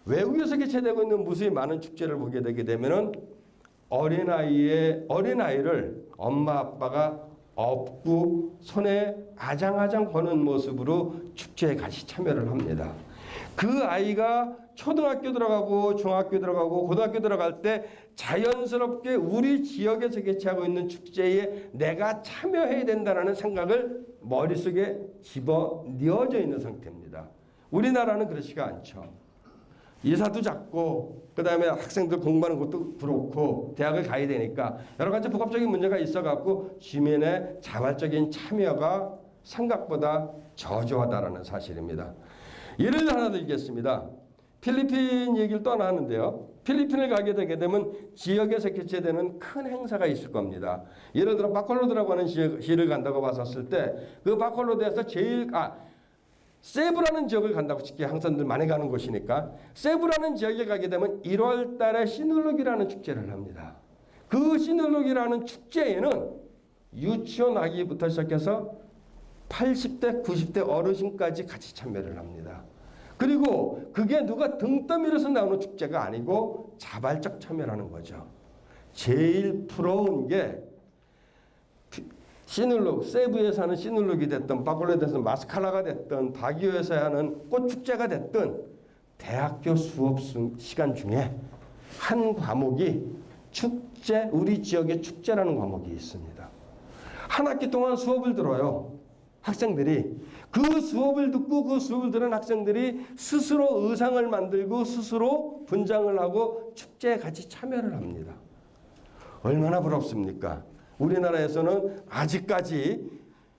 외국에서 개최되고 있는 무수히 많은 축제를 보게 되게 되면은 어린아이를 엄마 아빠가 업고 손에 아장아장 거는 모습으로 축제에 같이 참여를 합니다. 그 아이가 초등학교 들어가고 중학교 들어가고 고등학교 들어갈 때 자연스럽게 우리 지역에서 개최하고 있는 축제에 내가 참여해야 된다는 생각을 머릿속에 집어넣어져 있는 상태입니다. 우리나라는 그렇지가 않죠. 이사도 작고 그다음에 학생들 공부하는 것도 그렇고 대학을 가야 되니까 여러 가지 복합적인 문제가 있어갖고 주민의 자발적인 참여가 생각보다 저조하다라는 사실입니다. 예를 하나 들겠습니다. 필리핀 얘기를 또 하나 하는데요. 필리핀을 가게 되게 되면 지역에서 개최되는 큰 행사가 있을 겁니다. 예를 들어 바콜로드라고 하는 시를 간다고 봤었을 때 그 바콜로드에서 세부라는 지역을 간다고 칠게요. 항산들 많이 가는 곳이니까. 세부라는 지역에 가게 되면 1월 달에 시눌룩이라는 축제를 합니다. 그 시눌룩이라는 축제에는 유치원 아기부터 시작해서 80대, 90대 어르신까지 같이 참여를 합니다. 그리고 그게 누가 등 떠밀어서 나오는 축제가 아니고 자발적 참여라는 거죠. 제일 부러운 게 시눌룩, 세부에서 하는 시눌룩이 됐든 바콜로드에서 마스카라가 됐든 바기오에서 하는 꽃축제가 됐든 대학교 수업 시간 중에 한 과목이 축제, 우리 지역의 축제라는 과목이 있습니다. 한 학기 동안 수업을 들어요. 학생들이. 그 수업을 듣고 그 수업을 들은 학생들이 스스로 의상을 만들고 스스로 분장을 하고 축제에 같이 참여를 합니다. 얼마나 부럽습니까? 우리나라에서는 아직까지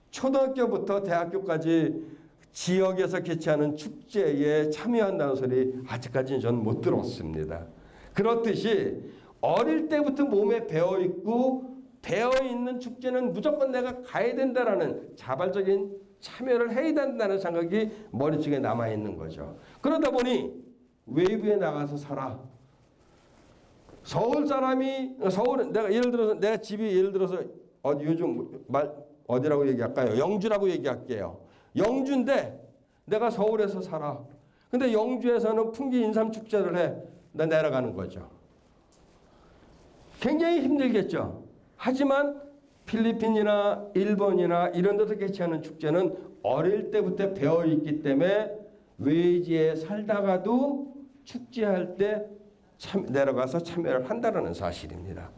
초등학교부터 대학교까지 지역에서 개최하는 축제에 참여한다는 소리 아직까지는 전 못 들었습니다. 그렇듯이 어릴 때부터 몸에 배어있고 배어있는 축제는 무조건 내가 가야 된다라는 자발적인 참여를 해야 된다는 생각이 머릿속에 남아있는 거죠. 그러다 보니 외부에 나가서 살아. 서울 사람이 내가 예를 들어서 내가 집이 예를 들어서 요즘 어디라고 얘기할까요? 영주라고 얘기할게요. 영주인데 내가 서울에서 살아. 근데 영주에서는 풍기 인삼 축제를 해. 나 내려가는 거죠. 굉장히 힘들겠죠. 하지만 필리핀이나 일본이나 이런 데서 개최하는 축제는 어릴 때부터 배어 있기 때문에 외지에 살다가도 축제할 때 내려가서 참여를 한다는 사실입니다.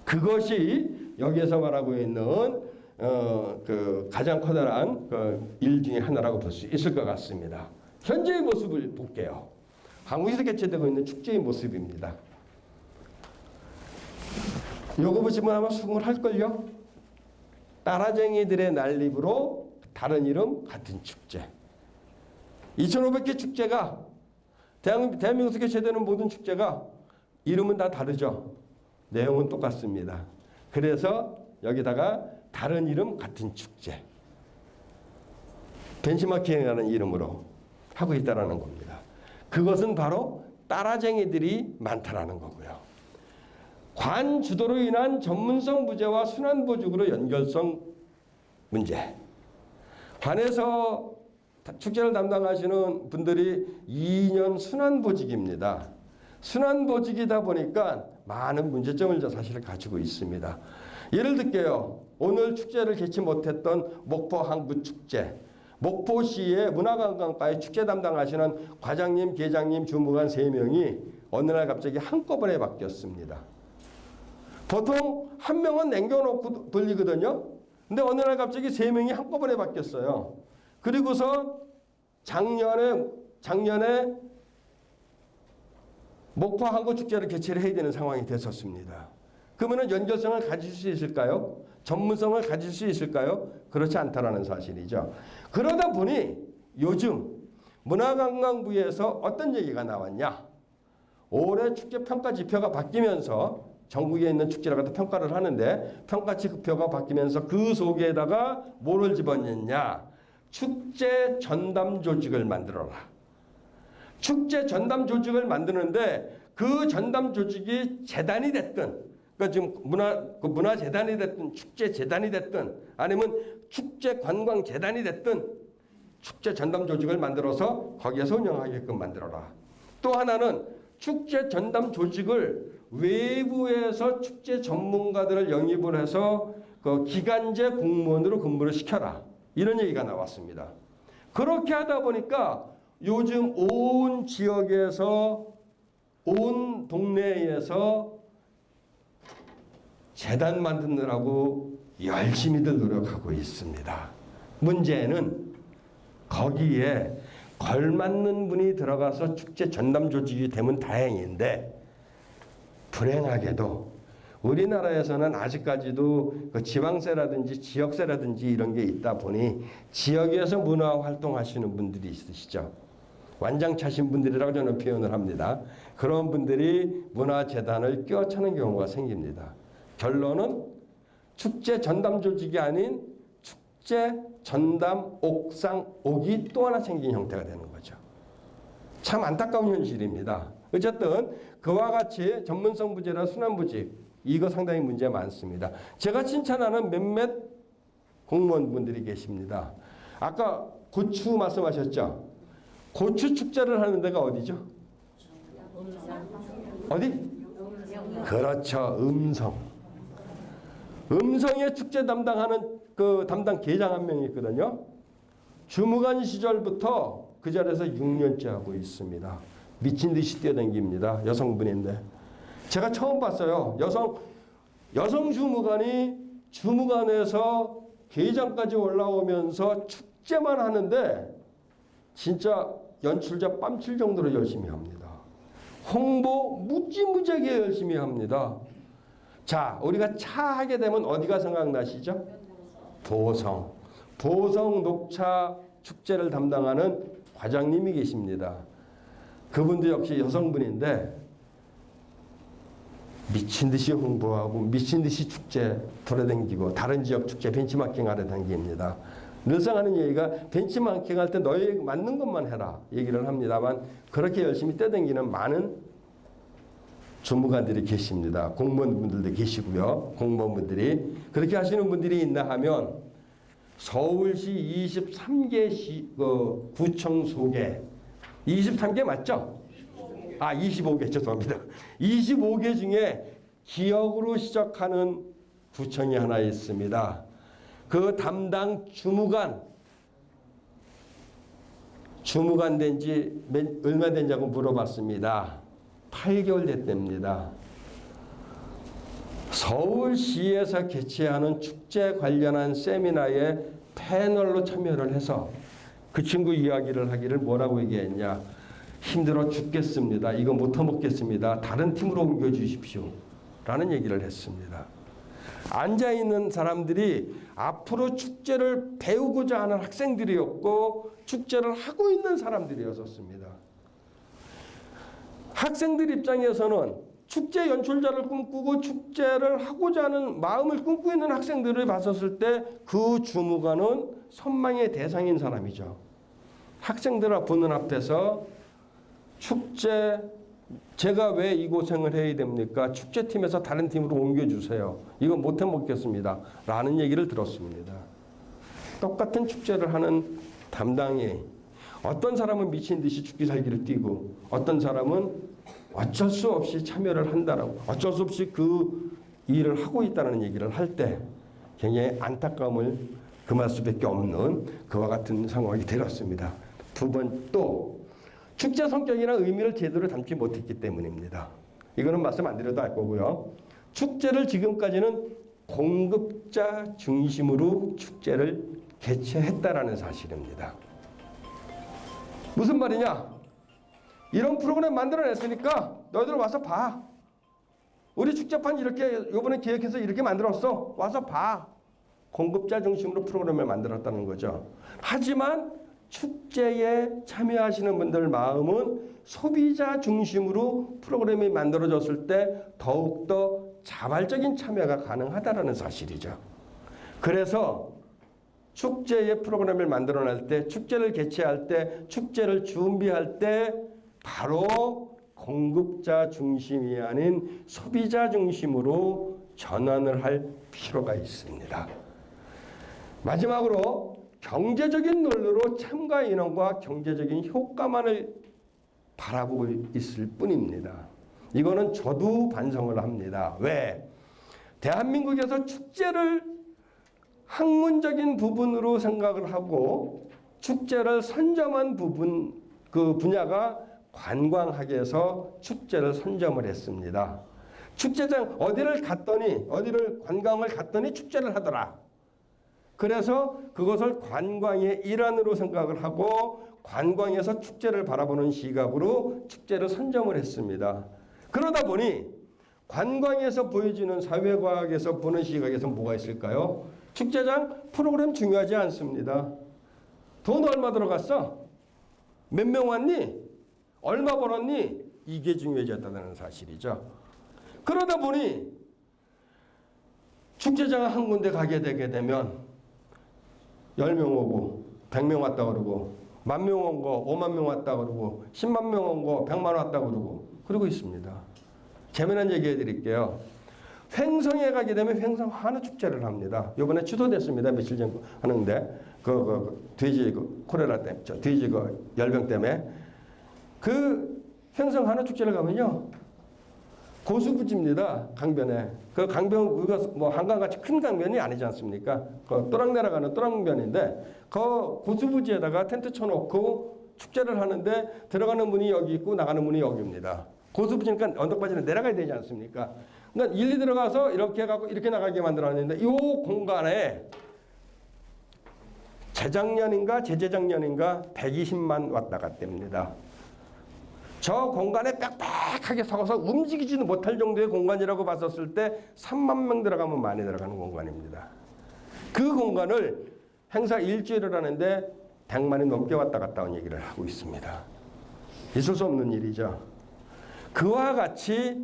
그것이 여기에서 말하고 있는 그 가장 커다란 그 일 중에 하나라고 볼 수 있을 것 같습니다. 현재의 모습을 볼게요. 한국에서 개최되고 있는 축제의 모습입니다. 요거 보시면 아마 수긍을 할걸요. 따라쟁이들의 난립으로 다른 이름 같은 축제. 2,500개 축제가 대한민국에서 개최되는 모든 축제가 이름은 다 다르죠. 내용은 똑같습니다. 그래서 여기다가 다른 이름 같은 축제. 벤치마킹이라는 이름으로 하고 있다는 겁니다. 그것은 바로 따라쟁이들이 많다라는 거고요. 관 주도로 인한 전문성 부재와 순환 보직으로 연결성 문제. 관에서 축제를 담당하시는 분들이 2년 순환 보직입니다. 순환 보직이다 보니까 많은 문제점을 사실 가지고 있습니다. 예를 들게요. 오늘 축제를 개최 못했던 목포 항구축제. 목포시의 문화관광과의 축제 담당하시는 과장님, 계장님, 주무관 3명이 어느 날 갑자기 한꺼번에 바뀌었습니다. 보통 한 명은 남겨놓고 돌리거든요. 근데 어느 날 갑자기 3명이 한꺼번에 바뀌었어요. 그리고서 작년에 목포 항구 축제를 개최를 해야 되는 상황이 됐었습니다. 그러면 연결성을 가질 수 있을까요? 전문성을 가질 수 있을까요? 그렇지 않다라는 사실이죠. 그러다 보니 요즘 문화관광부에서 어떤 얘기가 나왔냐? 올해 축제 평가 지표가 바뀌면서 전국에 있는 축제를 갖다 평가를 하는데 평가 지표가 바뀌면서 그 속에다가 뭐를 집어넣냐? 축제 전담 조직을 만들어라. 축제 전담 조직을 만드는데 그 전담 조직이 재단이 됐든, 그러니까 지금 문화 재단이 됐든 축제 재단이 됐든 아니면 축제 관광 재단이 됐든 축제 전담 조직을 만들어서 거기에서 운영하게끔 만들어라. 또 하나는 축제 전담 조직을 외부에서 축제 전문가들을 영입을 해서 그 기간제 공무원으로 근무를 시켜라. 이런 얘기가 나왔습니다. 그렇게 하다 보니까 요즘 온 지역에서 온 동네에서 재단 만드느라고 열심히들 노력하고 있습니다. 문제는 거기에 걸맞는 분이 들어가서 축제 전담 조직이 되면 다행인데 불행하게도 우리나라에서는 아직까지도 그 지방세라든지 지역세라든지 이런 게 있다 보니 지역에서 문화 활동하시는 분들이 있으시죠. 완장차신 분들이라고 저는 표현을 합니다. 그런 분들이 문화재단을 껴차는 경우가 생깁니다. 결론은 축제 전담 조직이 아닌 축제 전담 옥상 옥이 또 하나 생긴 형태가 되는 거죠. 참 안타까운 현실입니다. 어쨌든 그와 같이 전문성 부재나 순환부직 이거 상당히 문제 많습니다. 제가 칭찬하는 몇몇 공무원분들이 계십니다. 아까 고추 말씀하셨죠? 고추 축제를 하는 데가 어디죠? 어디? 그렇죠. 음성. 음성의 축제 담당하는 그 담당 계장 한 명이 있거든요. 주무관 시절부터 그 자리에서 6년째 하고 있습니다. 미친 듯이 뛰어다닙니다. 여성분인데. 제가 처음 봤어요. 여성 주무관이 주무관에서 계장까지 올라오면서 축제만 하는데 진짜 연출자 뺨칠 정도로 열심히 합니다. 홍보 무지무지하게 열심히 합니다. 자, 우리가 차 하게 되면 어디가 생각나시죠? 보성. 보성 녹차 축제를 담당하는 과장님이 계십니다. 그분도 역시 여성분인데 미친 듯이 홍보하고 미친 듯이 축제 돌아다니고 다른 지역 축제 벤치마킹 하러 다닙니다. 늘상 하는 얘기가 벤치마킹 할 때 너희 맞는 것만 해라 얘기를 합니다만 그렇게 열심히 떠다니는 많은 주무관들이 계십니다. 공무원분들도 계시고요. 공무원분들이 그렇게 하시는 분들이 있나 하면 서울시 23개 구청 소개 23개 맞죠? 25개 죄송합니다. 25개 중에 기역으로 시작하는 구청이 하나 있습니다. 그 담당 주무관 된 지 얼마 된다고 물어봤습니다. 8개월 됐답니다. 서울시에서 개최하는 축제 관련한 세미나에 패널로 참여를 해서 그 친구 이야기를 하기를 뭐라고 얘기했냐. 힘들어 죽겠습니다. 이거 못 터먹겠습니다. 다른 팀으로 옮겨주십시오. 라는 얘기를 했습니다. 앉아있는 사람들이 앞으로 축제를 배우고자 하는 학생들이었고 축제를 하고 있는 사람들이었습니다. 학생들 입장에서는 축제 연출자를 꿈꾸고 축제를 하고자 하는 마음을 꿈꾸고 있는 학생들을 봤었을 때 그 주무관은 선망의 대상인 사람이죠. 학생들 보는 앞에서 축제 제가 왜 이 고생을 해야 됩니까? 축제팀에서 다른 팀으로 옮겨주세요. 이거 못해 먹겠습니다. 라는 얘기를 들었습니다. 똑같은 축제를 하는 담당이 어떤 사람은 미친 듯이 죽기 살기를 뛰고 어떤 사람은 어쩔 수 없이 참여를 한다라고 어쩔 수 없이 그 일을 하고 있다는 얘기를 할 때 굉장히 안타까움을 금할 수밖에 없는 그와 같은 상황이 되었습니다. 두 번 또 축제 성격이나 의미를 제대로 담지 못했기 때문입니다. 이거는 말씀 안 드려도 알 거고요. 축제를 지금까지는 공급자 중심으로 축제를 개최했다라는 사실입니다. 무슨 말이냐? 이런 프로그램 만들어냈으니까 너희들 와서 봐. 우리 축제판 이렇게 이번에 기획해서 이렇게 만들었어. 와서 봐. 공급자 중심으로 프로그램을 만들었다는 거죠. 하지만 축제에 참여하시는 분들 마음은 소비자 중심으로 프로그램이 만들어졌을 때 더욱더 자발적인 참여가 가능하다는 사실이죠. 그래서 축제의 프로그램을 만들어낼 때, 축제를 개최할 때, 축제를 준비할 때 바로 공급자 중심이 아닌 소비자 중심으로 전환을 할 필요가 있습니다. 마지막으로 경제적인 논리로 참가 인원과 경제적인 효과만을 바라보고 있을 뿐입니다. 이거는 저도 반성을 합니다. 왜? 대한민국에서 축제를 학문적인 부분으로 생각을 하고 축제를 선점한 부분, 그 분야가 관광학에서 축제를 선점을 했습니다. 축제장 어디를 관광을 갔더니 축제를 하더라. 그래서 그것을 관광의 일환으로 생각을 하고 관광에서 축제를 바라보는 시각으로 축제를 선점을 했습니다. 그러다 보니 관광에서 보여지는 사회과학에서 보는 시각에서 뭐가 있을까요? 축제장 프로그램 중요하지 않습니다. 돈 얼마 들어갔어? 몇 명 왔니? 얼마 벌었니? 이게 중요해졌다는 사실이죠. 그러다 보니 축제장 한 군데 가게 되게 되면 10명 오고 100명 왔다 그러고 10,000명 온 거 50,000명 왔다 그러고 10만 명 온 거 100만 왔다 그러고 그러고 있습니다. 재미난 얘기 해드릴게요. 횡성에 가게 되면 횡성 한우 축제를 합니다. 이번에 취소됐습니다. 며칠 전 하는데 돼지 콜레라 때문에 돼지 열병 때문에 그 횡성 한우 축제를 가면요 고수부지입니다. 강변에 그 강변 우리가 뭐 한강같이 큰 강변이 아니지 않습니까? 그 또랑 내려가는 또랑변인데 그 고수부지에다가 텐트 쳐놓고 축제를 하는데 들어가는 문이 여기 있고 나가는 문이 여기입니다. 고수부지니까 언덕바지는 내려가야 되지 않습니까? 그러니까 일리 들어가서 이렇게 해갖고 이렇게 나가게 만들어놨는데 이 공간에 재작년인가 재재작년인가 120만 왔다 갔답니다. 저 공간에 빽빽하게 서서 움직이지도 못할 정도의 공간이라고 봤었을 때 3만 명 들어가면 많이 들어가는 공간입니다. 그 공간을 행사 일주일을 하는데 100만이 넘게 왔다 갔다 온 얘기를 하고 있습니다. 있을 수 없는 일이죠. 그와 같이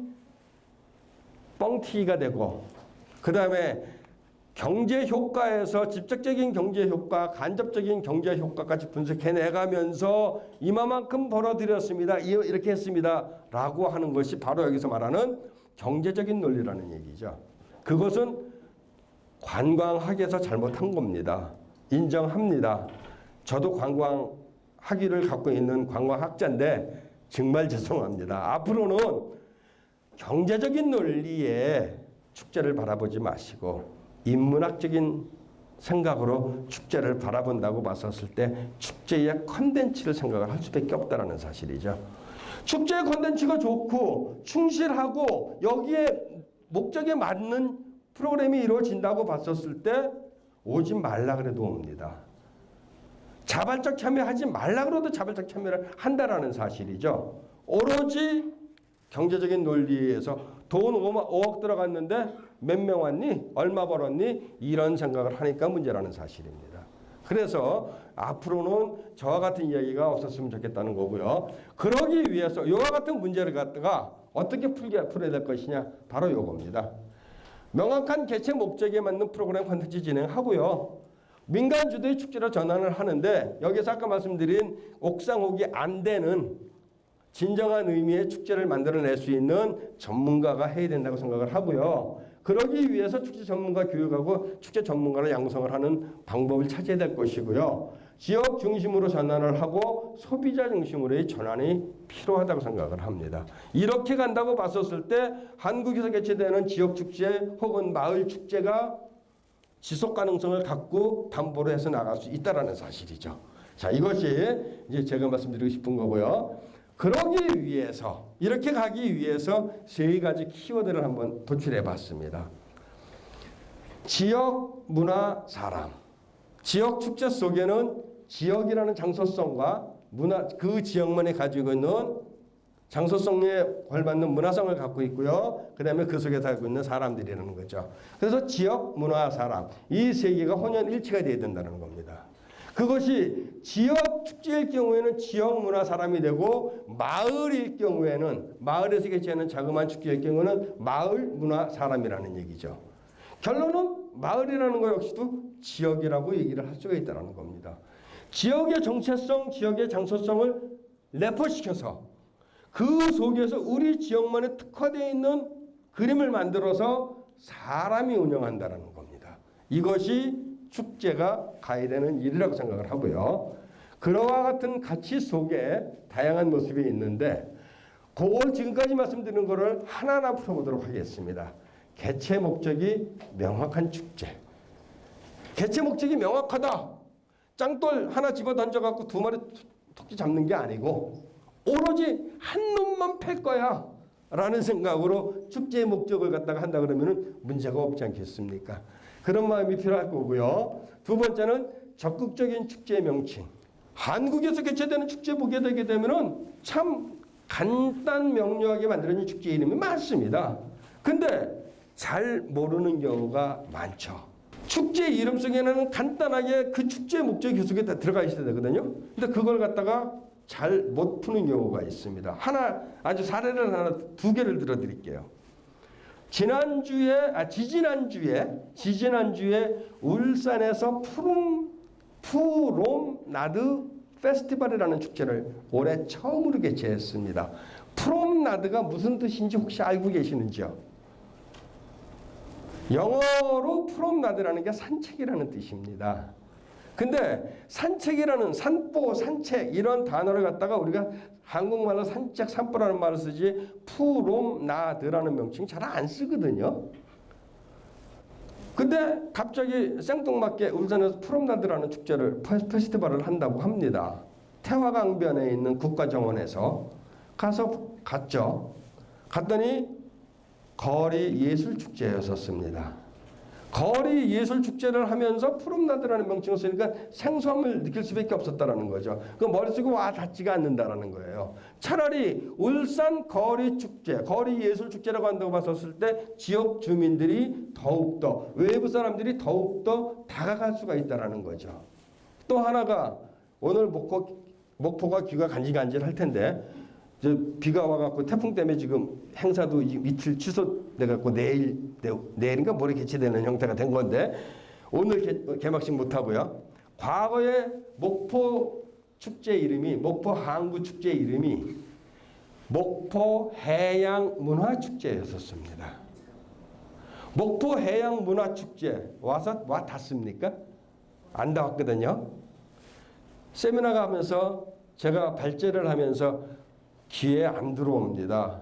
뻥튀기가 되고 그 다음에 경제 효과에서 직접적인 경제 효과, 간접적인 경제 효과까지 분석해내가면서 이만큼 벌어들였습니다. 이렇게 했습니다. 라고 하는 것이 바로 여기서 말하는 경제적인 논리라는 얘기죠. 그것은 관광학에서 잘못한 겁니다. 인정합니다. 저도 관광학위를 갖고 있는 관광학자인데 정말 죄송합니다. 앞으로는 경제적인 논리에 축제를 바라보지 마시고 인문학적인 생각으로 축제를 바라본다고 봤었을 때 축제의 컨텐츠를 생각을 할 수밖에 없다는 사실이죠. 축제의 컨텐츠가 좋고 충실하고 여기에 목적에 맞는 프로그램이 이루어진다고 봤었을 때 오지 말라 그래도 옵니다. 자발적 참여하지 말라 그래도 자발적 참여를 한다라는 사실이죠. 오로지 경제적인 논리에서 돈 5억 들어갔는데 몇 명 왔니? 얼마 벌었니? 이런 생각을 하니까 문제라는 사실입니다. 그래서 앞으로는 저와 같은 이야기가 없었으면 좋겠다는 거고요. 그러기 위해서 이와 같은 문제를 갖다가 어떻게 풀어야 될 것이냐? 바로 이겁니다. 명확한 개최 목적에 맞는 프로그램 콘텐츠 진행하고요. 민간 주도의 축제로 전환을 하는데 여기서 아까 말씀드린 옥상옥이 안 되는 진정한 의미의 축제를 만들어낼 수 있는 전문가가 해야 된다고 생각을 하고요. 그러기 위해서 축제 전문가 교육하고 축제 전문가를 양성을 하는 방법을 찾아야 될 것이고요. 지역 중심으로 전환을 하고 소비자 중심으로의 전환이 필요하다고 생각을 합니다. 이렇게 간다고 봤었을 때 한국에서 개최되는 지역 축제 혹은 마을 축제가 지속 가능성을 갖고 담보로 해서 나갈 수 있다는 사실이죠. 자, 이것이 이제 제가 말씀드리고 싶은 거고요. 그러기 위해서 이렇게 가기 위해서 세 가지 키워드를 한번 도출해 봤습니다. 지역, 문화, 사람. 지역 축제 속에는 지역이라는 장소성과 문화, 그 지역만이 가지고 있는 장소성에 걸맞는 문화성을 갖고 있고요. 그 다음에 그 속에 살고 있는 사람들이라는 거죠. 그래서 지역, 문화, 사람 이 세 개가 혼연일치가 되어야 된다는 겁니다. 그것이 지역 축제일 경우에는 지역 문화 사람이 되고 마을일 경우에는 마을에서 개최하는 자그마한 축제일 경우는 마을 문화 사람이라는 얘기죠. 결론은 마을이라는 것 역시도 지역이라고 얘기를 할 수가 있다는 겁니다. 지역의 정체성, 지역의 장소성을 내포시켜서 그 속에서 우리 지역만에 특화되어 있는 그림을 만들어서 사람이 운영한다는 겁니다. 이것이 축제가 가야 되는 일이라고 생각을 하고요. 그와 같은 가치 속에 다양한 모습이 있는데 그걸 지금까지 말씀드린 거를 하나하나 풀어보도록 하겠습니다. 개최 목적이 명확한 축제. 개최 목적이 명확하다. 짱돌 하나 집어 던져갖고 2마리 토끼 잡는 게 아니고 오로지 한 놈만 팰 거야 라는 생각으로 축제의 목적을 갖다가 한다 그러면 문제가 없지 않겠습니까? 그런 마음이 필요할 거고요. 두 번째는 적극적인 축제의 명칭. 한국에서 개최되는 축제 보게 되게 되면은 참 간단 명료하게 만들어진 축제 이름이 많습니다. 근데 잘 모르는 경우가 많죠. 축제 이름 속에는 간단하게 그 축제의 목적이 그 속에 다 들어가 있어야 되거든요. 근데 그걸 갖다가 잘 못 푸는 경우가 있습니다. 아주 사례를 하나 2개를 들어드릴게요. 지지난주에 울산에서 푸롬나드 페스티벌이라는 축제를 올해 처음으로 개최했습니다. 프롬나드가 무슨 뜻인지 혹시 알고 계시는지요? 영어로 프롬나드라는 게 산책이라는 뜻입니다. 근데 산책이라는 산보, 산책 이런 단어를 갖다가 우리가 한국말로 산책, 산보라는 말을 쓰지 프롬나드라는 명칭 잘 안 쓰거든요. 근데 갑자기 생뚱맞게 울산에서 프롬나드라는 축제를 페스티벌을 한다고 합니다. 태화강변에 있는 국가정원에서 갔죠. 갔더니 거리 예술축제였었습니다. 거리 예술축제를 하면서 프롬나드라는 명칭을 쓰니까 생소함을 느낄 수밖에 없었다는 거죠. 그 머릿속에 와 닿지가 않는다라는 거예요. 차라리 울산 거리축제, 거리예술축제라고 한다고 봤었을 때 지역 주민들이 더욱더, 외부 사람들이 더욱더 다가갈 수가 있다는 거죠. 또 하나가 오늘 목포가 귀가 간질간질할 텐데 비가 와갖고 태풍 때문에 지금 행사도 이틀 취소돼갖고 내일인가 모레 개최되는 형태가 된 건데 오늘 개막식 못하고요. 과거에 목포 축제 이름이 목포 항구 축제 이름이 목포 해양 문화 축제였었습니다. 목포 해양 문화 축제 와 닿습니까? 안 닿았거든요. 세미나 가면서 제가 발제를 하면서 귀에 안 들어옵니다.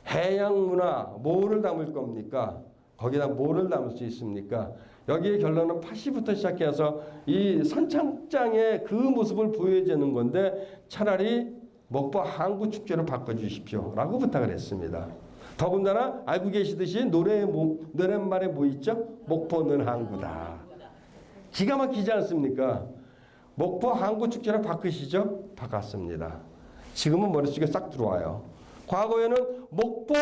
해양문화 뭐를 담을 겁니까? 거기다 뭐를 담을 수 있습니까? 여기의 결론은 파시부터 시작해서 이 선창장의 그 모습을 보여주는 건데 차라리 목포 항구축제로 바꿔주십시오 라고 부탁을 했습니다. 더군다나 알고 계시듯이 노랫말에 뭐 있죠? 목포는 항구다. 기가 막히지 않습니까? 목포 항구축제로 바꾸시죠? 바꿨습니다. 지금은 머릿속에 싹 들어와요. 과거에는 목포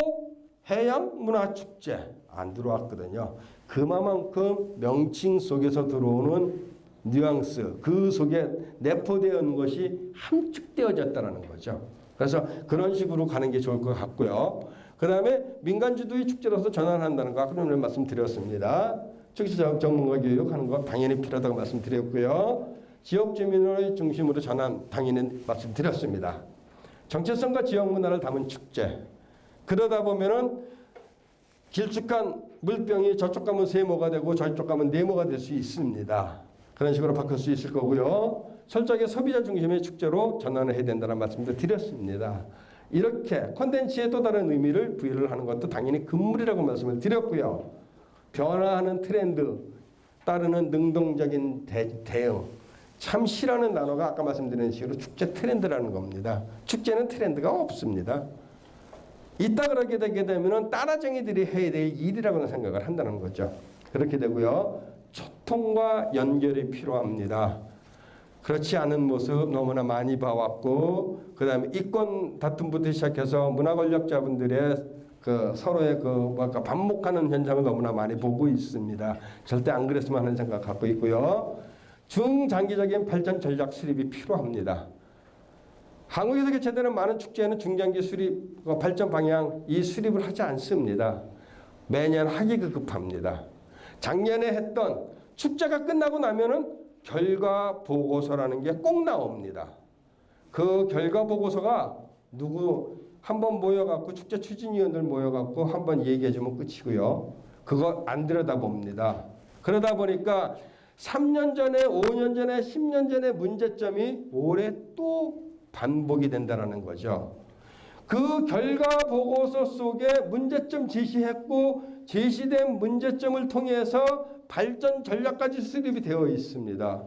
해양문화축제 안 들어왔거든요. 그만큼 명칭 속에서 들어오는 뉘앙스, 그 속에 내포되어 있는 것이 함축되어졌다는 거죠. 그래서 그런 식으로 가는 게 좋을 것 같고요. 그 다음에 민간주도의 축제로서 전환한다는 거 아까 오늘 말씀드렸습니다. 청취자 전문가 교육하는 거 당연히 필요하다고 말씀드렸고요. 지역 주민을 중심으로 전환 당연히 말씀드렸습니다. 정체성과 지역 문화를 담은 축제. 그러다 보면은 길쭉한 물병이 저쪽 가면 세모가 되고 저쪽 가면 네모가 될 수 있습니다. 그런 식으로 바꿀 수 있을 거고요. 철저하게 소비자 중심의 축제로 전환을 해야 된다는 말씀도 드렸습니다. 이렇게 콘텐츠의 또 다른 의미를 부여를 하는 것도 당연히 금물이라고 말씀을 드렸고요. 변화하는 트렌드, 따르는 능동적인 대응. 참 시라는 단어가 아까 말씀드린 식으로 축제 트렌드라는 겁니다. 축제는 트렌드가 없습니다. 이따 그렇게 되게 되면 따라쟁이들이 해야 될 일이라고 생각을 한다는 거죠. 그렇게 되고요. 소통과 연결이 필요합니다. 그렇지 않은 모습 너무나 많이 봐왔고 그 다음에 이권 다툼부터 시작해서 문화 권력자분들의 서로의 반목하는 현상을 너무나 많이 보고 있습니다. 절대 안 그랬으면 하는 생각 갖고 있고요. 중장기적인 발전 전략 수립이 필요합니다. 한국에서 개최되는 많은 축제에는 중장기 수립, 발전 방향 이 수립을 하지 않습니다. 매년 하기 급합니다. 작년에 했던 축제가 끝나고 나면은 결과 보고서라는 게 꼭 나옵니다. 그 결과 보고서가 한번 모여갖고 축제 추진위원들 모여갖고 한번 얘기해주면 끝이고요. 그거 안 들여다봅니다. 그러다 보니까 3년 전에, 5년 전에, 10년 전에 문제점이 올해 또 반복이 된다는 거죠. 그 결과 보고서 속에 문제점 제시했고 제시된 문제점을 통해서 발전 전략까지 수립이 되어 있습니다.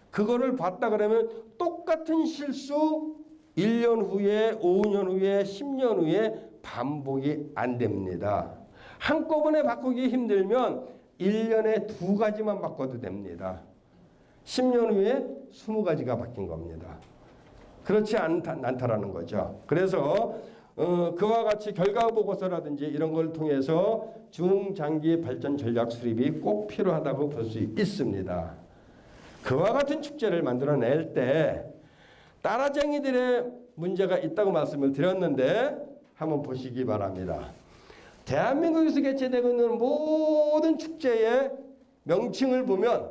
그거를 봤다 그러면 똑같은 실수 1년 후에, 5년 후에, 10년 후에 반복이 안 됩니다. 한꺼번에 바꾸기 힘들면 1년에 2가지만 바꿔도 됩니다. 10년 후에 20가지가 바뀐 겁니다. 그렇지 않다라는 거죠. 그래서 그와 같이 결과 보고서라든지 이런 걸 통해서 중장기 발전 전략 수립이 꼭 필요하다고 볼 수 있습니다. 그와 같은 축제를 만들어낼 때 따라쟁이들의 문제가 있다고 말씀을 드렸는데 한번 보시기 바랍니다. 대한민국에서 개최되고 있는 모든 축제의 명칭을 보면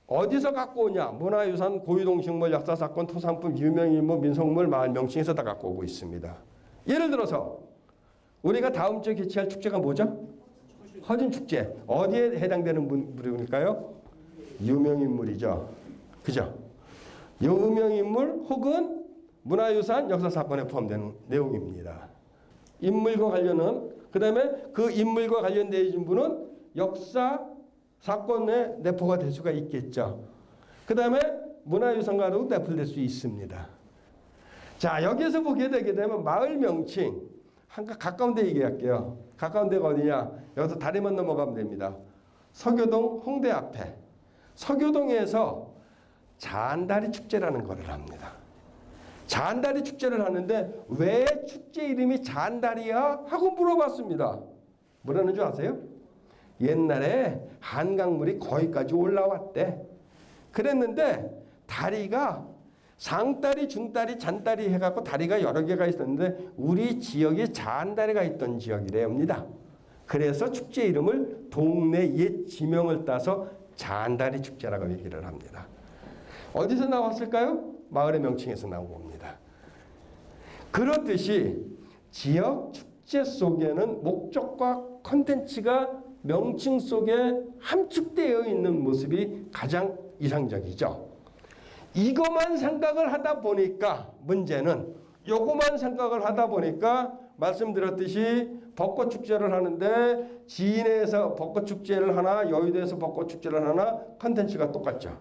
어디서 갖고 오냐? 문화유산, 고유동식물, 역사사건, 토산품, 유명인물, 민속물, 마을 명칭에서 다 갖고 오고 있습니다. 예를 들어서 우리가 다음 주에 개최할 축제가 뭐죠? 허준축제. 어디에 해당되는 분일까요? 유명인물이죠. 그죠? 유명인물 혹은 문화유산, 역사사건에 포함되는 내용입니다. 인물과 관련은 그 다음에 그 인물과 관련되어 분은 역사 사건의 내포가 될 수가 있겠죠. 그 다음에 문화유산과도 내포될 수 있습니다. 자, 여기에서 보게 되게 되면 마을 명칭 가까운 데 얘기할게요. 가까운 데가 어디냐? 여기서 다리만 넘어가면 됩니다. 서교동 홍대 앞에 서교동에서 잔다리 축제라는 거를 합니다. 잔다리 축제를 하는데 왜 축제 이름이 잔다리야? 하고 물어봤습니다. 뭐라는 줄 아세요? 옛날에 한강물이 거기까지 올라왔대. 그랬는데 다리가 상다리, 중다리, 잔다리 해갖고 다리가 여러 개가 있었는데 우리 지역에 잔다리가 있던 지역이랍니다. 그래서 축제 이름을 동네 옛 지명을 따서 잔다리 축제라고 얘기를 합니다. 어디서 나왔을까요? 마을의 명칭에서 나온 겁니다. 그렇듯이 지역 축제 속에는 목적과 컨텐츠가 명칭 속에 함축되어 있는 모습이 가장 이상적이죠. 이것만 생각을 하다 보니까 문제는 요것만 생각을 하다 보니까 말씀드렸듯이 벚꽃축제를 하는데 지인에서 벚꽃축제를 하나 여의도에서 벚꽃축제를 하나 컨텐츠가 똑같죠.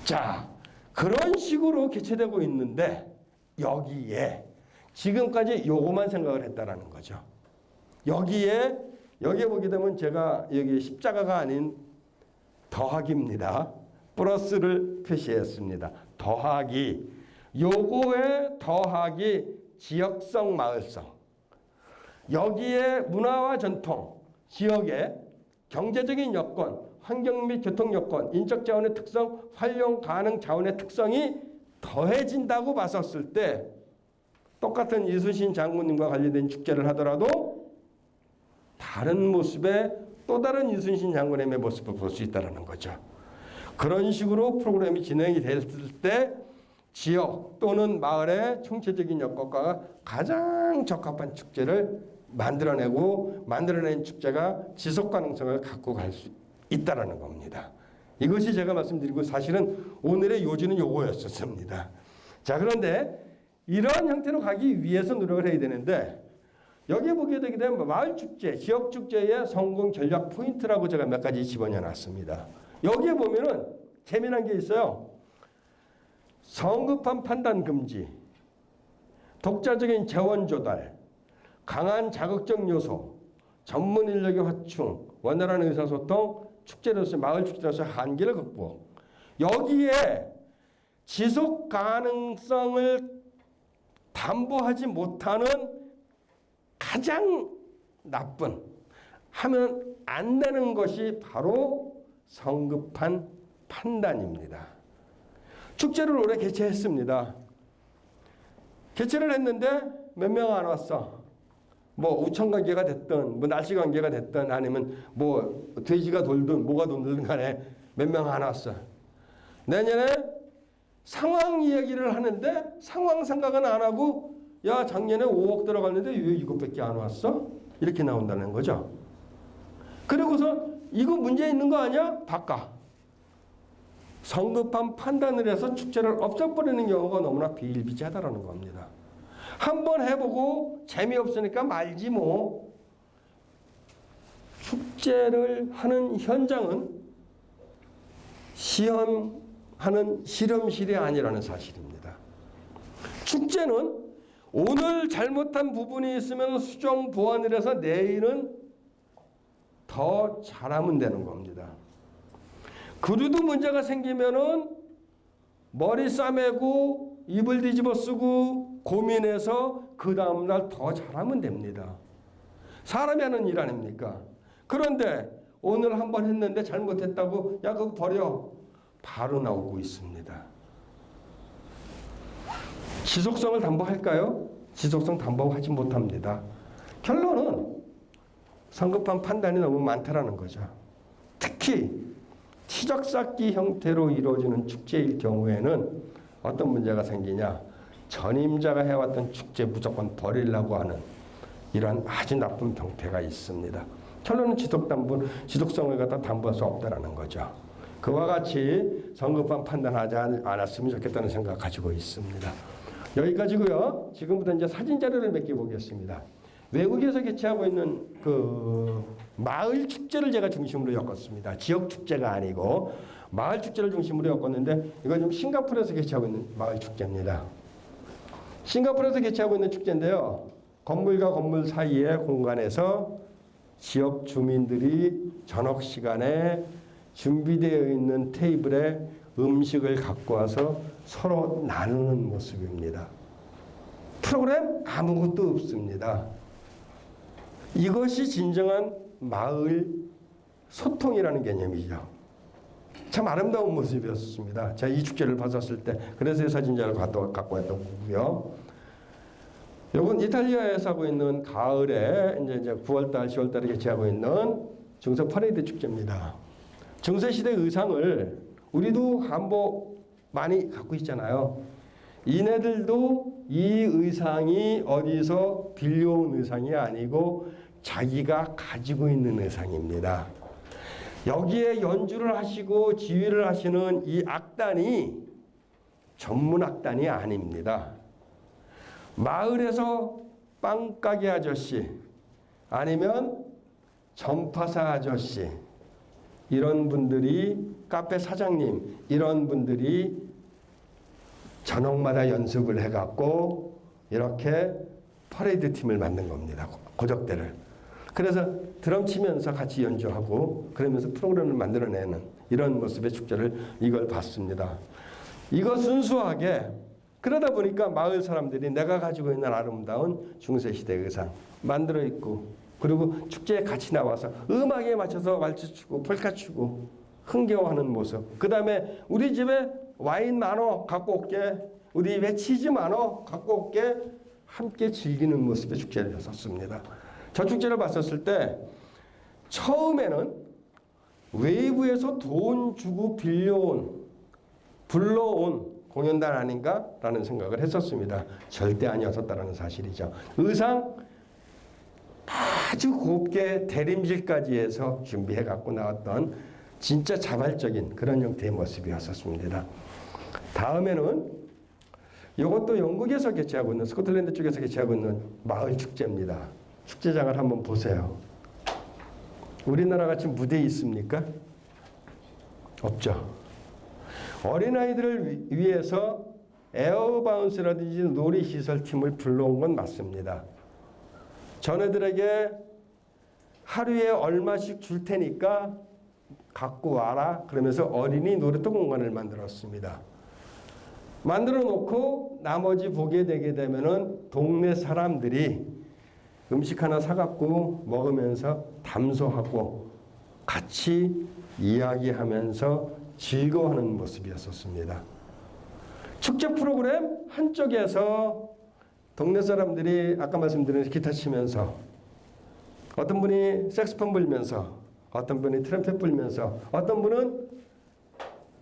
자, 그런 식으로 개최되고 있는데 여기에 지금까지 요것만 생각을 했다라는 거죠. 여기에 보게 되면 제가 여기 십자가가 아닌 더하기입니다. 플러스를 표시했습니다. 더하기. 요거의 더하기 지역성, 마을성. 여기에 문화와 전통, 지역의 경제적인 여건, 환경 및 교통 여건, 인적 자원의 특성, 활용 가능 자원의 특성이 더해진다고 봤었을 때 똑같은 이순신 장군님과 관련된 축제를 하더라도 다른 모습의 또 다른 이순신 장군님의 모습을 볼 수 있다는 거죠. 그런 식으로 프로그램이 진행이 됐을 때 지역 또는 마을의 총체적인 여건과 가장 적합한 축제를 만들어낸 축제가 지속 가능성을 갖고 갈 수 있다는 겁니다. 이것이 제가 말씀드리고 사실은 오늘의 요지는 요거였었습니다. 자, 그런데 이런 형태로 가기 위해서 노력을 해야 되는데 여기에 보게 되게 되면 마을축제, 지역축제의 성공 전략 포인트라고 제가 몇 가지 집어넣어놨습니다. 여기에 보면은 재미난 게 있어요. 성급한 판단 금지, 독자적인 재원 조달, 강한 자극적 요소, 전문 인력의 확충, 원활한 의사소통, 축제로서 마을 축제로서 한계를 극복. 여기에 지속 가능성을 담보하지 못하는 가장 나쁜 하면 안 되는 것이 바로 성급한 판단입니다. 축제를 올해 개최했습니다. 개최를 했는데 몇 명 안 왔어. 뭐 우천 관계가 됐든 뭐 날씨 관계가 됐든 아니면 뭐 돼지가 돌든 뭐가 돌든 간에 몇 명 안 왔어. 내년에 상황 이야기를 하는데 상황 생각은 안 하고 야 작년에 5억 들어갔는데 왜 이것밖에 안 왔어? 이렇게 나온다는 거죠. 그리고서 이거 문제 있는 거 아니야? 바꿔. 성급한 판단을 해서 축제를 없애버리는 경우가 너무나 비일비재하다는 겁니다. 한번 해보고 재미없으니까 말지 뭐. 축제를 하는 현장은 시험하는 실험실이 아니라는 사실입니다. 축제는 오늘 잘못한 부분이 있으면 수정 보완을 해서 내일은 더 잘하면 되는 겁니다. 그래도 문제가 생기면은 머리 싸매고 입을 뒤집어 쓰고 고민해서 그 다음날 더 잘하면 됩니다. 사람이 하는 일 아닙니까? 그런데 오늘 한번 했는데 잘못했다고 야 그거 버려 바로 나오고 있습니다. 지속성을 담보할까요? 지속성 담보하지 못합니다. 결론은 성급한 판단이 너무 많다라는 거죠. 특히 티적쌓기 형태로 이루어지는 축제일 경우에는 어떤 문제가 생기냐. 전임자가 해왔던 축제 무조건 버리려고 하는 이런 아주 나쁜 병폐가 있습니다. 결론은 지속성을 갖다 담보할 수 없다라는 거죠. 그와 같이 성급한 판단하지 않았으면 좋겠다는 생각 가지고 있습니다. 여기까지고요. 지금부터 이제 사진 자료를 몇 개 보겠습니다. 외국에서 개최하고 있는 그 마을 축제를 제가 중심으로 엮었습니다. 지역 축제가 아니고 마을 축제를 중심으로 엮었는데 이건 좀 싱가포르에서 개최하고 있는 마을 축제입니다. 싱가포르에서 개최하고 있는 축제인데요. 건물과 건물 사이의 공간에서 지역 주민들이 저녁 시간에 준비되어 있는 테이블에 음식을 갖고 와서 서로 나누는 모습입니다. 프로그램 아무것도 없습니다. 이것이 진정한 마을 소통이라는 개념이죠. 참 아름다운 모습이었습니다. 제가 이 축제를 봤었을 때 그래서 이 사진자를 갖고 왔던 거고요. 이건 이탈리아에서 하고 있는 가을에 이제 9월달, 10월달에 개최하고 있는 중세 퍼레이드 축제입니다. 중세 시대 의상을 우리도 한복 많이 갖고 있잖아요. 이네들도 이 의상이 어디서 빌려온 의상이 아니고 자기가 가지고 있는 의상입니다. 여기에 연주를 하시고 지휘를 하시는 이 악단이 전문 악단이 아닙니다. 마을에서 빵가게 아저씨 아니면 전파사 아저씨 이런 분들이 카페 사장님 이런 분들이 저녁마다 연습을 해갖고 이렇게 퍼레이드 팀을 만든 겁니다. 고적대를. 그래서 드럼 치면서 같이 연주하고 그러면서 프로그램을 만들어내는 이런 모습의 축제를 이걸 봤습니다. 이거 순수하게 그러다 보니까 마을 사람들이 내가 가지고 있는 아름다운 중세시대 의상 만들어 입고 그리고 축제에 같이 나와서 음악에 맞춰서 왈츠 추고 폴카 추고 흥겨워하는 모습. 그 다음에 우리 집에 와인 많어 갖고 올게. 우리 집에 치즈 많어 갖고 올게. 함께 즐기는 모습의 축제를 했었습니다. 저 축제를 봤었을 때 처음에는 외부에서 돈 주고 불러온 공연단 아닌가? 라는 생각을 했었습니다. 절대 아니었었다는 사실이죠. 의상 아주 곱게 대림질까지 해서 준비해 갖고 나왔던 진짜 자발적인 그런 형태의 모습이었었습니다. 다음에는 이것도 영국에서 개최하고 있는 스코틀랜드 쪽에서 개최하고 있는 마을 축제입니다. 축제장을 한번 보세요. 우리나라 같이 무대 있습니까? 없죠. 어린아이들을 위해서 에어바운스라든지 놀이시설팀을 불러온 건 맞습니다. 전애들에게 하루에 얼마씩 줄 테니까 갖고 와라 그러면서 어린이 놀이터 공간을 만들었습니다. 만들어 놓고 나머지 보게 되게 되면은 동네 사람들이 음식 하나 사갖고 먹으면서 담소하고 같이 이야기하면서 즐거워하는 모습이었었습니다. 축제 프로그램 한쪽에서 동네 사람들이 아까 말씀드린 기타 치면서 어떤 분이 색소폰 불면서 어떤 분이 트럼펫 불면서 어떤 분은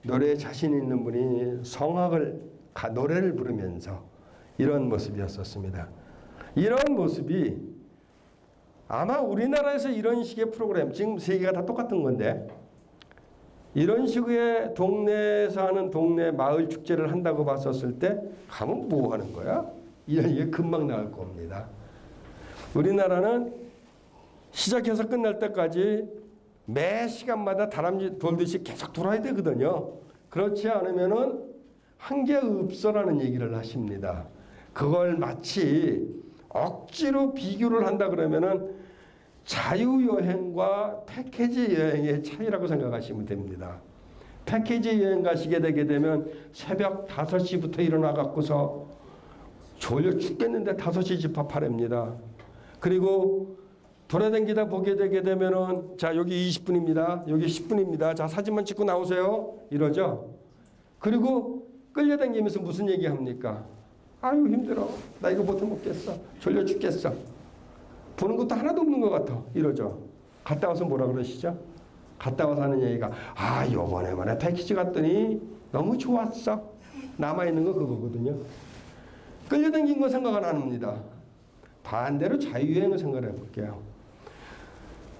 노래에 자신 있는 분이 성악을 노래를 부르면서 이런 모습이었었습니다. 이런 모습이 아마 우리나라에서 이런 식의 프로그램, 지금 세계가 다 똑같은 건데 이런 식의 동네에서 하는 동네 마을 축제를 한다고 봤었을 때 가면 뭐 하는 거야? 이런 게 금방 나올 겁니다. 우리나라는 시작해서 끝날 때까지 매 시간마다 다람쥐 돌듯이 계속 돌아야 되거든요. 그렇지 않으면은 한계 없어라는 얘기를 하십니다. 그걸 마치 억지로 비교를 한다 그러면은 자유여행과 패키지 여행의 차이라고 생각하시면 됩니다. 패키지 여행 가시게 되게 되면 새벽 5시부터 일어나 갖고서 졸려 죽겠는데 5시 집합하랍니다. 그리고 돌아다니다 보게 되게 되면은 자 여기 20분입니다. 여기 10분입니다. 자 사진만 찍고 나오세요. 이러죠. 그리고 끌려다니면서 무슨 얘기합니까? 아유 힘들어. 나 이거 못 해먹겠어. 졸려 죽겠어. 보는 것도 하나도 없는 것 같아. 이러죠. 갔다 와서 뭐라 그러시죠? 갔다 와서 하는 얘기가 요번에 패키지 갔더니 너무 좋았어. 남아있는 거 그거거든요. 끌려다닌 거 생각은 안 합니다. 반대로 자유여행을 생각해 볼게요.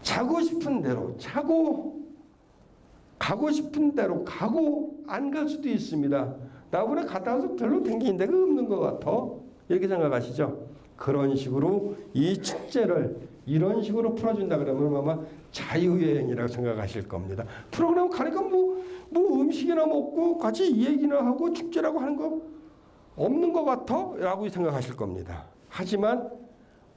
자고 싶은 대로 자고 가고 싶은 대로 가고 안 갈 수도 있습니다. 나보다 갔다 와서 별로 댕기는 데가 없는 것 같아. 이렇게 생각하시죠? 그런 식으로 이 축제를 이런 식으로 풀어준다 그러면 아마 자유여행이라고 생각하실 겁니다. 프로그램 가니까 뭐 음식이나 먹고 같이 얘기나 하고 축제라고 하는 거 없는 것 같아? 라고 생각하실 겁니다. 하지만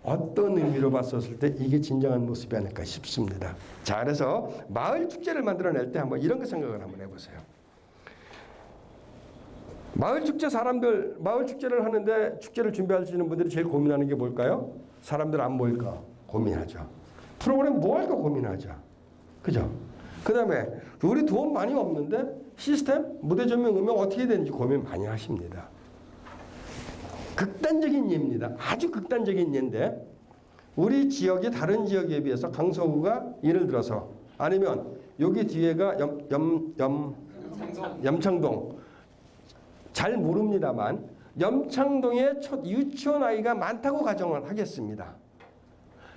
어떤 의미로 봤었을 때 이게 진정한 모습이 아닐까 싶습니다. 자, 그래서 마을 축제를 만들어낼 때 한번 이런 거 생각을 한번 해보세요. 마을 축제를 하는데 축제를 준비하시는 분들이 제일 고민하는 게 뭘까요? 사람들 안 모일까 고민하죠. 프로그램 뭐 할까 고민하죠. 그죠? 그 다음에 우리 돈 많이 없는데 시스템, 무대 조명, 음영 어떻게 해야 되는지 고민 많이 하십니다. 극단적인 예입니다. 아주 극단적인 예인데 우리 지역이 다른 지역에 비해서 강서구가 예를 들어서 아니면 여기 뒤에가 염창동 잘 모릅니다만 염창동에 유치원 아이가 많다고 가정을 하겠습니다.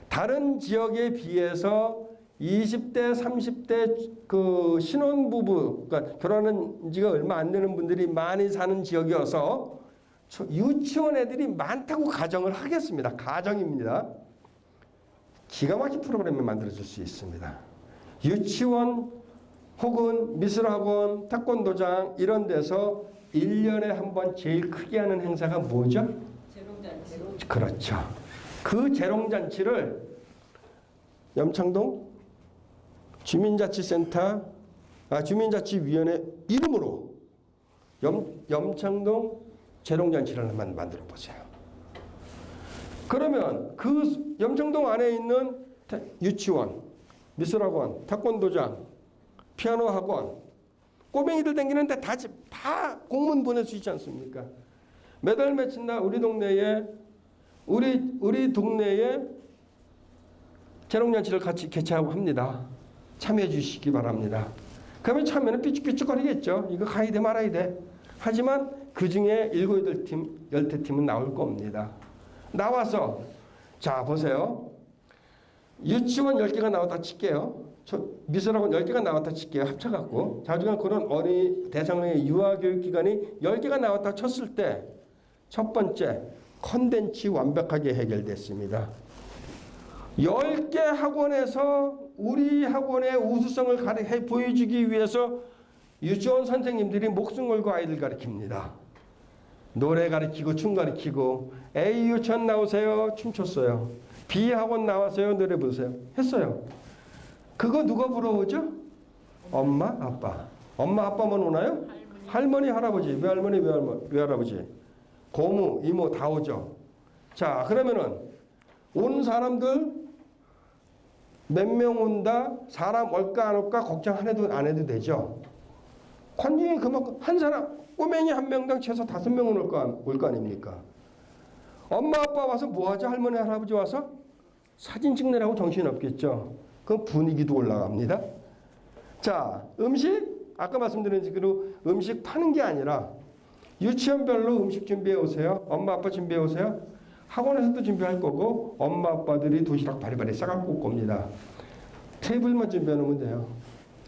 다른 지역에 비해서 20대, 30대 그 신혼부부, 그러니까 결혼한 지가 얼마 안 되는 분들이 많이 사는 지역이어서 유치원 애들이 많다고 가정을 하겠습니다. 가정입니다. 기가 막힌 프로그램을 만들어줄 수 있습니다. 유치원 혹은 미술학원, 태권도장 이런 데서 1년에 한 번 제일 크게 하는 행사가 뭐죠? 재롱잔치. 그렇죠. 그 재롱잔치를 염창동 주민자치위원회 이름으로 염창동 재롱잔치를 한번 만들어 보세요. 그러면 그 염창동 안에 있는 유치원, 미술학원, 태권도장, 피아노 학원, 꼬맹이들 댕기는데 다 공문 보낼 수 있지 않습니까? 매달 며칠 날 우리 동네에 재롱잔치를 같이 개최하고 합니다. 참여해 주시기 바랍니다. 그러면 참여는 삐죽삐죽거리겠죠. 이거 가야 돼 말아야 돼. 하지만 그 중에 7, 8팀, 10팀은 나올 겁니다. 나와서 자 보세요. 유치원 10개가 나왔다 칠게요. 미술학원 10개가 나왔다 칠게요. 합쳐갖고. 자주간 그런 어린이 대상의 유아교육기관이 10개가 나왔다 쳤을 때 첫 번째 컨텐츠 완벽하게 해결됐습니다. 10개 학원에서 우리 학원의 우수성을 보여주기 위해서 유치원 선생님들이 목숨 걸고 아이들 가르칩니다. 노래 가르치고 춤 가르치고 A 유치원 나오세요. 춤췄어요. B 학원 나와서요. 노래 부르세요. 했어요. 그거 누가 부러우죠? 엄마, 아빠. 엄마, 아빠만 오나요? 할머니, 할아버지. 외할머니, 외할아버지. 고모, 이모 다 오죠. 자, 그러면은 온 사람들 몇 명 온다? 사람 올까 안 올까 걱정 안 해도 되죠. 관중이 그만큼 한 사람 꼬맹이 한 명당 최소 5명은 올 거 아닙니까? 엄마 아빠 와서 뭐 하죠? 할머니 할아버지 와서 사진 찍느라고 정신 없겠죠. 그 분위기도 올라갑니다. 자, 음식 아까 말씀드린 식으로 음식 파는 게 아니라 유치원별로 음식 준비해 오세요. 엄마 아빠 준비해 오세요. 학원에서도 준비할 거고 엄마 아빠들이 도시락 바리바리 싸갖고 올 겁니다. 테이블만 준비해 놓으면 돼요.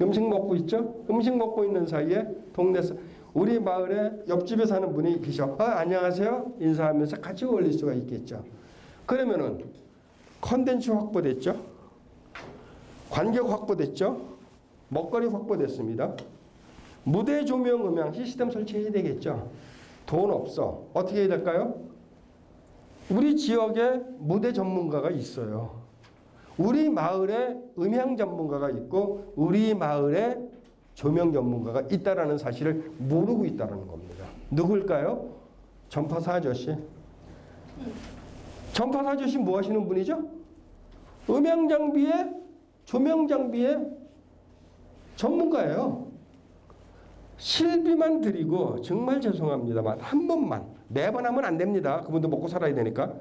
음식 먹고 있죠? 음식 먹고 있는 사이에 동네에서 우리 마을에 옆집에 사는 분이 계셔. 안녕하세요. 인사하면서 같이 어울릴 수가 있겠죠. 그러면은 컨텐츠 확보됐죠. 관객 확보됐죠. 먹거리 확보됐습니다. 무대 조명 음향 시스템 설치해야 되겠죠. 돈 없어. 어떻게 해야 될까요? 우리 지역에 무대 전문가가 있어요. 우리 마을에 음향 전문가가 있고 우리 마을에 조명 전문가가 있다라는 사실을 모르고 있다는 겁니다. 누굴까요? 전파사 아저씨. 전파사 아저씨 뭐 하시는 분이죠? 음향 장비에 조명 장비에 전문가예요. 실비만 드리고 정말 죄송합니다만 한 번만 매번 하면 안 됩니다. 그분도 먹고 살아야 되니까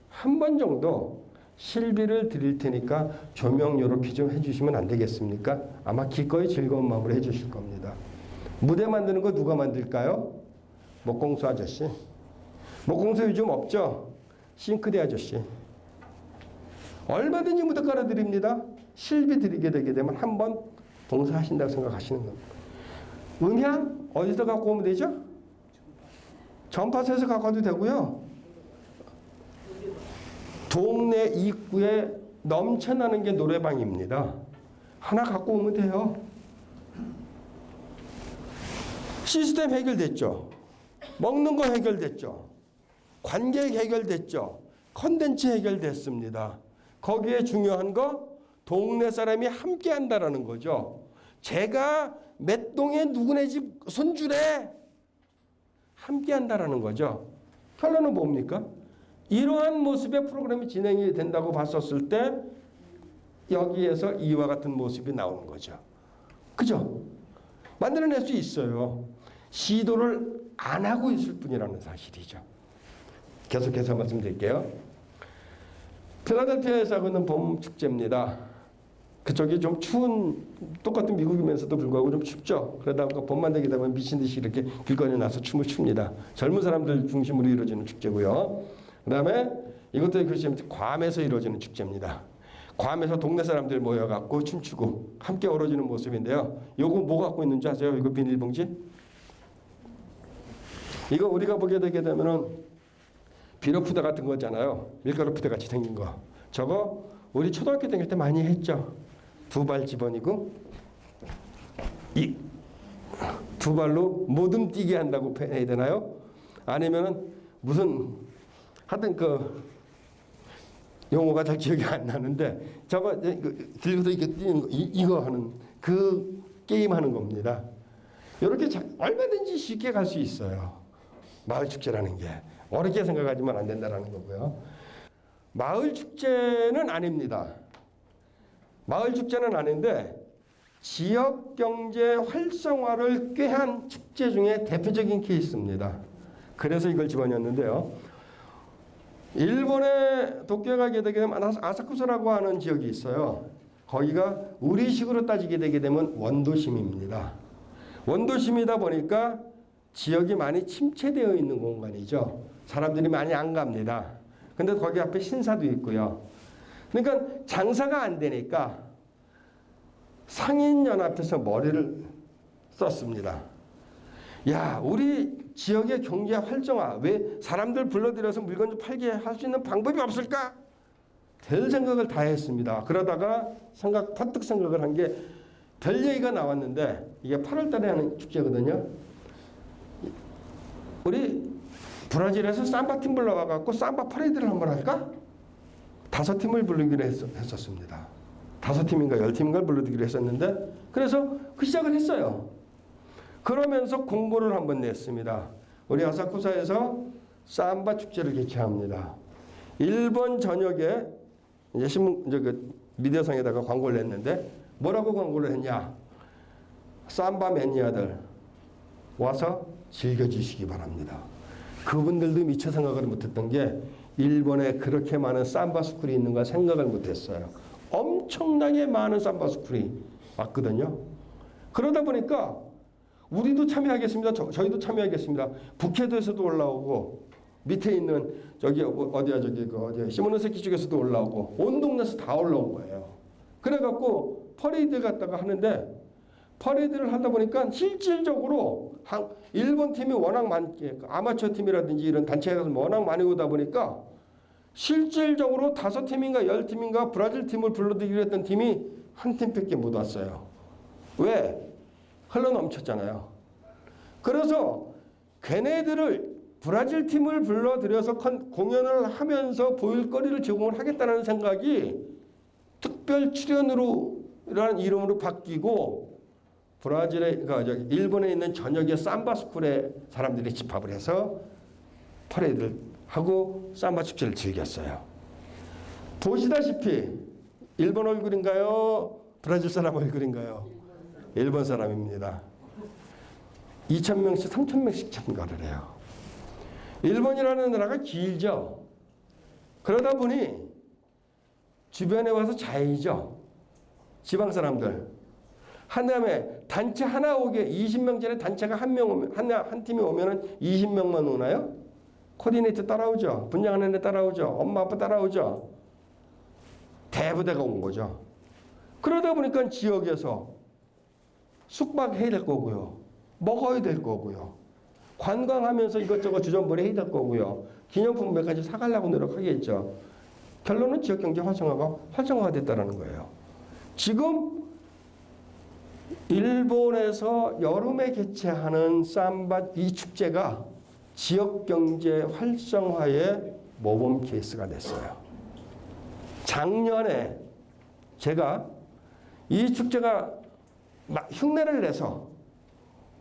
한 번 정도 실비를 드릴 테니까 조명 요렇게 좀 해주시면 안 되겠습니까? 아마 기꺼이 즐거운 마음으로 해주실 겁니다. 무대 만드는 거 누가 만들까요? 목공소 아저씨. 목공소 요즘 없죠? 싱크대 아저씨. 얼마든지 무대 깔아드립니다. 실비 드리게 되게 되면 한 번 봉사하신다고 생각하시는 겁니다. 음향 어디서 갖고 오면 되죠? 전파사에서 갖고 와도 되고요. 동네 입구에 넘쳐나는 게 노래방입니다. 하나 갖고 오면 돼요. 시스템 해결됐죠. 먹는 거 해결됐죠. 관객 해결됐죠. 컨텐츠 해결됐습니다. 거기에 중요한 거 동네 사람이 함께 한다라는 거죠. 제가 몇 동에 누구네 집 손주래 함께 한다라는 거죠. 결론은 뭡니까? 이러한 모습의 프로그램이 진행이 된다고 봤었을 때 여기에서 이와 같은 모습이 나오는 거죠. 그죠? 만들어낼 수 있어요. 시도를 안 하고 있을 뿐이라는 사실이죠. 계속해서 말씀드릴게요. 필라델피아에서 하는 봄 축제입니다. 그쪽이 좀 추운 똑같은 미국이면서도 불구하고 좀 춥죠. 그러다 보니까 봄만 되게 되면 미친 듯이 이렇게 길거리에 나서 춤을 춥니다. 젊은 사람들 중심으로 이루어지는 축제고요. 그 다음에 이것도 그렇지 괌에서 이루어지는 축제입니다. 괌에서 동네 사람들 모여갖고 춤추고 함께 어우러지는 모습인데요. 요거 뭐 갖고 있는 줄 아세요? 이거 비닐봉지? 이거 우리가 보게 되게 되면은 비료푸드 같은 거잖아요. 밀가루 푸드 같이 생긴 거. 저거 우리 초등학교 다닐 때 많이 했죠. 두 발 집어넣고 이 두 발로 모듬 뛰게 한다고 해야 되나요? 아니면은 무슨 하여튼 그 용어가 잘 기억이 안 나는데 저거 들고서 이렇게 뛰는 거 이거 하는 그 게임 하는 겁니다. 이렇게 얼마든지 쉽게 갈 수 있어요. 마을 축제라는 게 어렵게 생각하지만 안 된다라는 거고요. 마을 축제는 아닙니다. 마을 축제는 아닌데 지역 경제 활성화를 꾀한 축제 중에 대표적인 케이스입니다. 그래서 이걸 집어넣었는데요. 일본에 도쿄에 가게 되게 되면 아사쿠사라고 하는 지역이 있어요. 거기가 우리식으로 따지게 되게 되면 원도심입니다. 원도심이다 보니까 지역이 많이 침체되어 있는 공간이죠. 사람들이 많이 안 갑니다. 근데 거기 앞에 신사도 있고요. 그러니까 장사가 안 되니까 상인연합에서 머리를 썼습니다. 야, 우리 지역의 경제 활성화, 왜 사람들 불러들여서 물건 좀 팔게 할 수 있는 방법이 없을까? 될 생각을 다 했습니다. 그러다가 퍼뜩 생각을 한 게 별 얘기가 나왔는데 이게 8월 달에 하는 축제거든요. 우리 브라질에서 삼바 팀 불러와갖고 삼바 퍼레이드를 한번 할까? 5팀을 부르기로 했었습니다. 5팀인가 10팀인가 불러드기로 했었는데 그래서 그 시작을 했어요. 그러면서 공고를 한번 냈습니다. 우리 아사쿠사에서 삼바 축제를 개최합니다. 일본 전역에 이제 그 미디어상에다가 광고를 냈는데 뭐라고 광고를 했냐? 삼바 매니아들 와서 즐겨주시기 바랍니다. 그분들도 미처 생각을 못했던 게 일본에 그렇게 많은 삼바 스쿨이 있는 걸 생각을 못했어요. 엄청나게 많은 삼바 스쿨이 왔거든요. 그러다 보니까 우리도 참여하겠습니다. 저희도 참여하겠습니다. 북해도에서도 올라오고 밑에 있는 저기 어디야 저기 그 어디야 시모노세키 쪽에서도 올라오고 온 동네에서 다 올라온 거예요. 그래갖고 퍼레이드 갔다가 하는데 퍼레이드를 하다 보니까 실질적으로 일본 팀이 워낙 많게 아마추어 팀이라든지 이런 단체가 워낙 많이 오다 보니까 실질적으로 5팀인가 10팀인가 브라질 팀을 불러들이기로 했던 팀이 한 팀밖에 못 왔어요. 왜? 흘러 넘쳤잖아요. 그래서 걔네들을 브라질 팀을 불러들여서 공연을 하면서 보일거리를 제공을 하겠다는 생각이 특별 출연으로라는 이름으로 바뀌고 브라질에 그러니까 일본에 있는 전역의 삼바 스쿨에 사람들이 집합을 해서 퍼레이드를 하고 삼바 축제를 즐겼어요. 보시다시피 일본 얼굴인가요? 브라질 사람 얼굴인가요? 일본 사람입니다. 2,000명씩 3,000명씩 참가를 해요. 일본이라는 나라가 길죠. 그러다 보니 주변에 와서 자이죠. 지방 사람들. 한 다음에 단체 하나 오게 20명 전에 단체가 한 팀이 오면은 20명만 오나요? 코디네이터 따라오죠. 분장하는 애 따라오죠. 엄마 아빠 따라오죠. 대부대가 온 거죠. 그러다 보니까 지역에서 숙박해야 될 거고요. 먹어야 될 거고요. 관광하면서 이것저것 주전부리 해야 될 거고요. 기념품 몇 가지 사가려고 노력하겠죠. 결론은 지역경제 활성화가 활성화됐다는 거예요. 지금 일본에서 여름에 개최하는 삼바 이 축제가 지역경제 활성화의 모범 케이스가 됐어요. 작년에 제가 이 축제가 흉내를 내서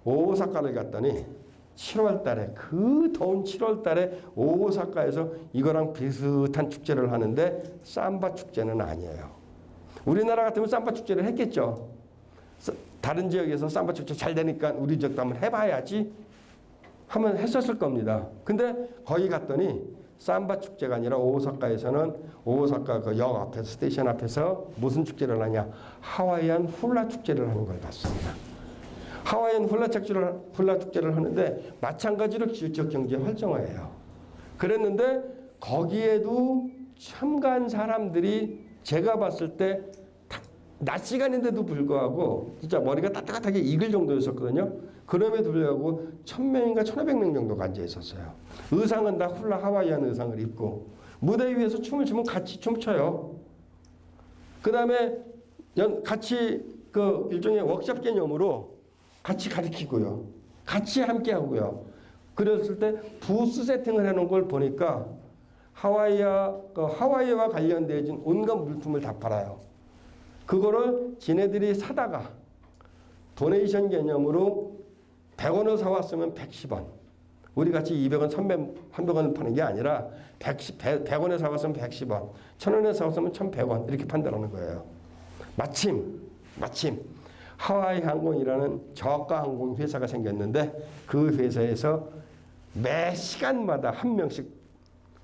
오사카를 갔더니 7월 달에 그 더운 7월 달에 오사카에서 이거랑 비슷한 축제를 하는데 삼바 축제는 아니에요. 우리나라 같으면 삼바 축제를 했겠죠. 다른 지역에서 삼바 축제 잘 되니까 우리 지역도 한번 해봐야지 하면 했었을 겁니다. 근데 거기 갔더니 삼바 축제가 아니라 오사카에서는 오사카 그 역 앞에서 스테이션 앞에서 무슨 축제를 하냐 하와이안 훌라 축제를 하는 걸 봤습니다. 하와이안 훌라 축제를 하는데 마찬가지로 지역 경제 활성화예요. 그랬는데 거기에도 참가한 사람들이 제가 봤을 때 낮 시간인데도 불구하고 진짜 머리가 따뜻하게 익을 정도였었거든요. 그럼에도 불구하고 1,000명인가 1,500명 정도가 앉아 있었어요. 의상은 다 훌라 하와이안 의상을 입고 무대 위에서 춤을 추면 같이 춤춰요. 그 다음에 같이 그 일종의 워크숍 개념으로 같이 가르치고요. 같이 함께 하고요. 그랬을 때 부스 세팅을 해놓은 걸 보니까 하와이와 관련된 온갖 물품을 다 팔아요. 그거를 지네들이 사다가 도네이션 개념으로 100원을 사왔으면 110원. 우리 같이 200원, 300원을 파는 게 아니라 100원에 사왔으면 110원, 1,000원에 사왔으면 1,100원 이렇게 판다는 거예요. 마침 하와이 항공이라는 저가 항공 회사가 생겼는데 그 회사에서 매 시간마다 한 명씩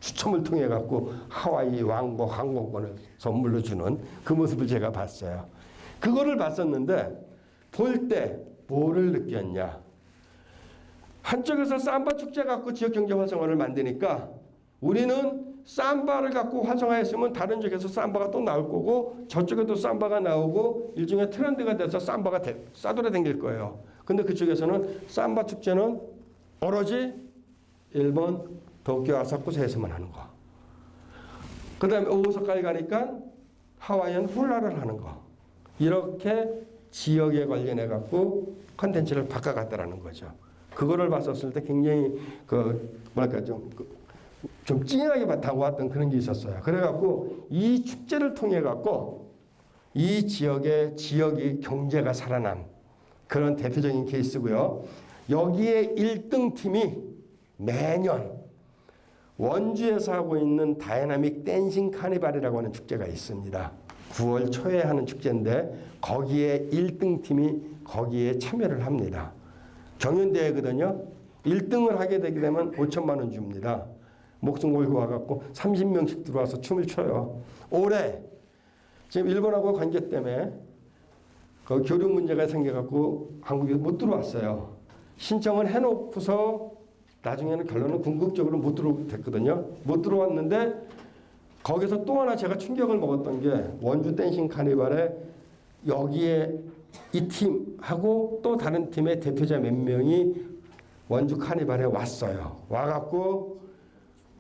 추첨을 통해 갖고 하와이 왕복 항공권을 선물로 주는 그 모습을 제가 봤어요. 그거를 봤었는데 볼 때 뭐를 느꼈냐? 한쪽에서 삼바 축제 갖고 지역 경제 활성화를 만드니까 우리는 삼바를 갖고 활성화했으면 다른 쪽에서 삼바가 또 나올 거고 저쪽에도 삼바가 나오고 일종의 트렌드가 돼서 삼바가 싸돌아다닐 거예요. 근데 그쪽에서는 삼바 축제는 오로지 일본 도쿄 아사쿠사에서만 하는 거. 그 다음에 오사카에 가니까 하와이안 훌라를 하는 거. 이렇게 지역에 관련해 갖고 컨텐츠를 바꿔갔다라는 거죠. 그거를 봤었을 때 굉장히 좀 찡하게 다가왔던 그런 게 있었어요. 그래갖고 이 축제를 통해 갖고 이 지역이 경제가 살아난 그런 대표적인 케이스고요. 여기에 1등 팀이 매년 원주에서 하고 있는 다이나믹 댄싱 카니발이라고 하는 축제가 있습니다. 9월 초에 하는 축제인데 거기에 1등 팀이 거기에 참여를 합니다. 경연대회거든요. 1등을 하게 되게 되면 5천만 원 줍니다. 목숨 걸고 와갖고 30명씩 들어와서 춤을 춰요. 올해 지금 일본하고 관계 때문에 그 교류 문제가 생겨갖고 한국에 못 들어왔어요. 신청을 해놓고서 나중에는 결론은 궁극적으로 못 들어오게 됐거든요. 못 들어왔는데 거기서 또 하나 제가 충격을 먹었던 게 원주 댄싱 카니발에 여기에 이 팀하고 또 다른 팀의 대표자 몇 명이 원주 카니발에 왔어요. 와갖고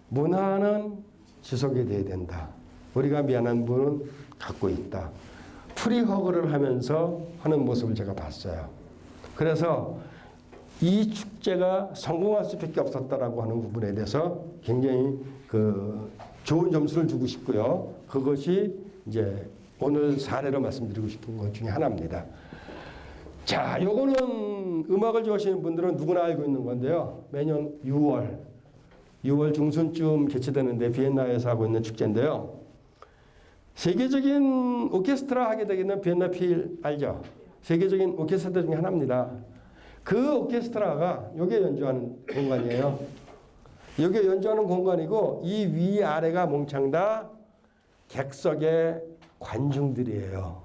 문화는 지속이 돼야 된다. 우리가 미안한 부분은 갖고 있다. 프리허그를 하면서 하는 모습을 제가 봤어요. 그래서 이 축제가 성공할 수밖에 없었다라고 하는 부분에 대해서 굉장히 좋은 점수를 주고 싶고요. 그것이 이제 오늘 사례로 말씀드리고 싶은 것 중에 하나입니다. 자, 요거는 음악을 좋아하시는 분들은 누구나 알고 있는 건데요. 매년 6월 중순쯤 개최되는데 비엔나에서 하고 있는 축제인데요. 세계적인 오케스트라 하게 되겠는 비엔나 필 알죠? 세계적인 오케스트라 중에 하나입니다. 그 오케스트라가 여기에 연주하는 공간이에요. 여기에 연주하는 공간이고 이 위아래가 몽창 다 객석의 관중들이에요.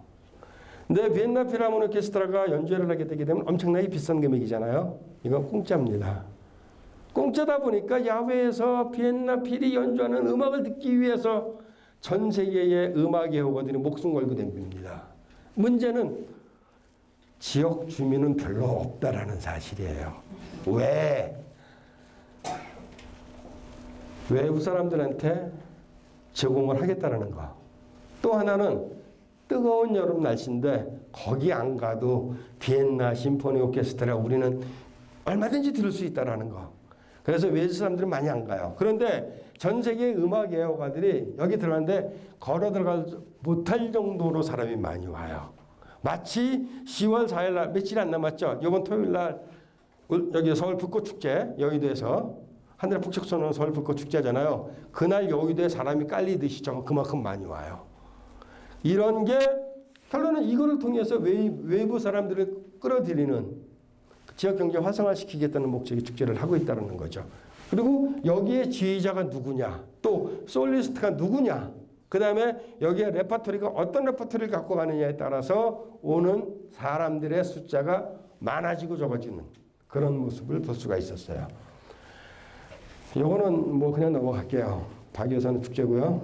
근데 비엔나 필하모니 오케스트라가 연주를 하게 되게 되면 엄청나게 비싼 금액이잖아요. 이건 공짜입니다. 공짜다 보니까 야외에서 비엔나 필이 연주하는 음악을 듣기 위해서 전 세계의 음악 애호가들이 목숨 걸고 댕깁니다. 문제는 지역 주민은 별로 없다라는 사실이에요. 왜? 외부 사람들한테 제공을 하겠다는 거. 또 하나는 뜨거운 여름 날씨인데 거기 안 가도 비엔나 심포니 오케스트라 우리는 얼마든지 들을 수 있다라는 거. 그래서 외주 사람들은 많이 안 가요. 그런데 전 세계 음악 애호가들이 여기 들어가는데 걸어 들어갈 못할 정도로 사람이 많이 와요. 마치 10월 4일 날 며칠 안 남았죠. 이번 토요일 날 여기 서울 벚꽃축제 여의도에서 하늘의 폭죽 쏘는 서울 벚꽃축제잖아요. 그날 여의도에 사람이 깔리듯이 그만큼 많이 와요. 이런 게 결론은 이거를 통해서 외부 사람들을 끌어들이는 지역 경제 활성화시키겠다는 목적의 축제를 하고 있다는 거죠. 그리고 여기에 지휘자가 누구냐, 또 솔리스트가 누구냐, 그 다음에 여기에 레퍼토리가 어떤 레퍼토리를 갖고 가느냐에 따라서 오는 사람들의 숫자가 많아지고 적어지는 그런 모습을 볼 수가 있었어요. 요거는 뭐 그냥 넘어갈게요. 박여사는 축제고요.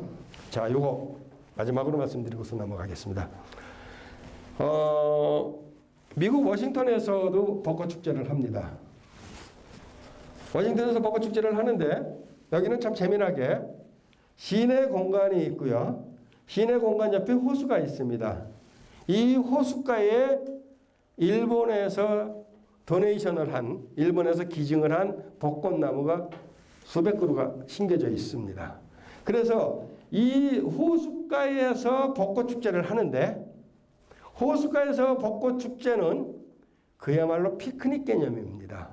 자, 요거 마지막으로 말씀드리고서 넘어가겠습니다. 미국 워싱턴에서도 벚꽃축제를 합니다. 워싱턴에서 벚꽃축제를 하는데 여기는 참 재미나게 시내 공간이 있고요. 시내 공간 옆에 호수가 있습니다. 이 호수가에 일본에서 도네이션을 한, 일본에서 기증을 한 벚꽃나무가 수백 그루가 심겨져 있습니다. 그래서 이 호수가에서 벚꽃축제를 하는데 호수가에서 벚꽃축제는 그야말로 피크닉 개념입니다.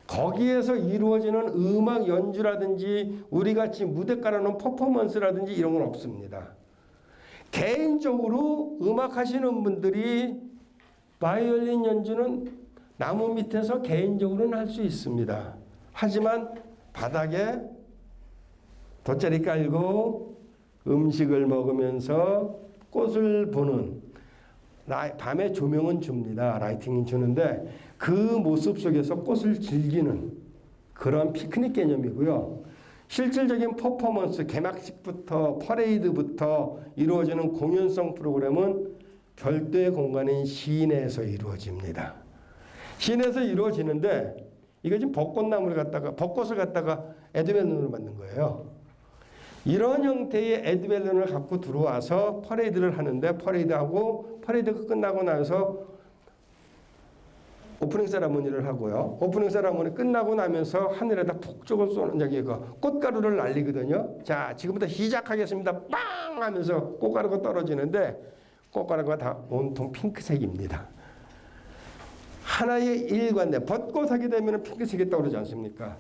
거기에서 이루어지는 음악 연주라든지 우리같이 무대 깔아놓은 퍼포먼스라든지 이런 건 없습니다. 개인적으로 음악 하시는 분들이 바이올린 연주는 나무 밑에서 개인적으로는 할 수 있습니다. 하지만 바닥에 돗자리 깔고 음식을 먹으면서 꽃을 보는 밤에 조명은 줍니다. 라이팅이 주는데 그 모습 속에서 꽃을 즐기는 그런 피크닉 개념이고요. 실질적인 퍼포먼스, 개막식부터 퍼레이드부터 이루어지는 공연성 프로그램은 별도의 공간인 시내에서 이루어집니다. 시내에서 이루어지는데 이거 지금 벚꽃을 갖다가 에드벨룬으로 만든 거예요. 이런 형태의 에드벨룬을 갖고 들어와서 퍼레이드를 하는데 퍼레이드가 끝나고 나서 오프닝 세라모니를 하고요. 오프닝 세라모니 끝나고 나면서 하늘에다 폭죽을 쏘는 꽃가루를 날리거든요. 자, 지금부터 시작하겠습니다. 빵 하면서 꽃가루가 떨어지는데 꽃가루가 다 온통 핑크색입니다. 하나의 일관돼 벚꽃 하게 되면 핑크색이 떠오르지 않습니까?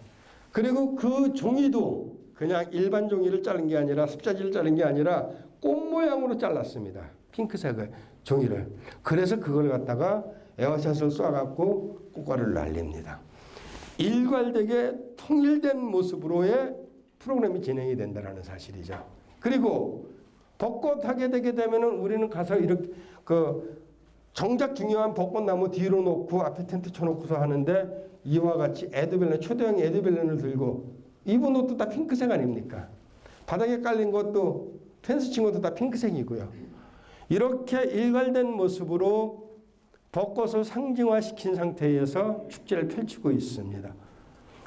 그리고 그 종이도 그냥 일반 종이를 자른 게 아니라 습자지를 자른 게 아니라 꽃 모양으로 잘랐습니다. 핑크색의 종이를. 그래서 그걸 갖다가 에어샷을 쏴갖고 꽃가루를 날립니다. 일괄되게 통일된 모습으로의 프로그램이 진행이 된다는 사실이죠. 그리고 벚꽃 하게 되게 되면은 우리는 가서 이렇게 정작 중요한 벚꽃나무 뒤로 놓고 앞에 텐트 쳐놓고서 하는데 이와 같이 에드벨렌, 초대형 에드벨렌을 들고 입은 옷도 다 핑크색 아닙니까? 바닥에 깔린 것도 펜스 친 것도 다 핑크색이고요. 이렇게 일괄된 모습으로 벚꽃을 상징화시킨 상태에서 축제를 펼치고 있습니다.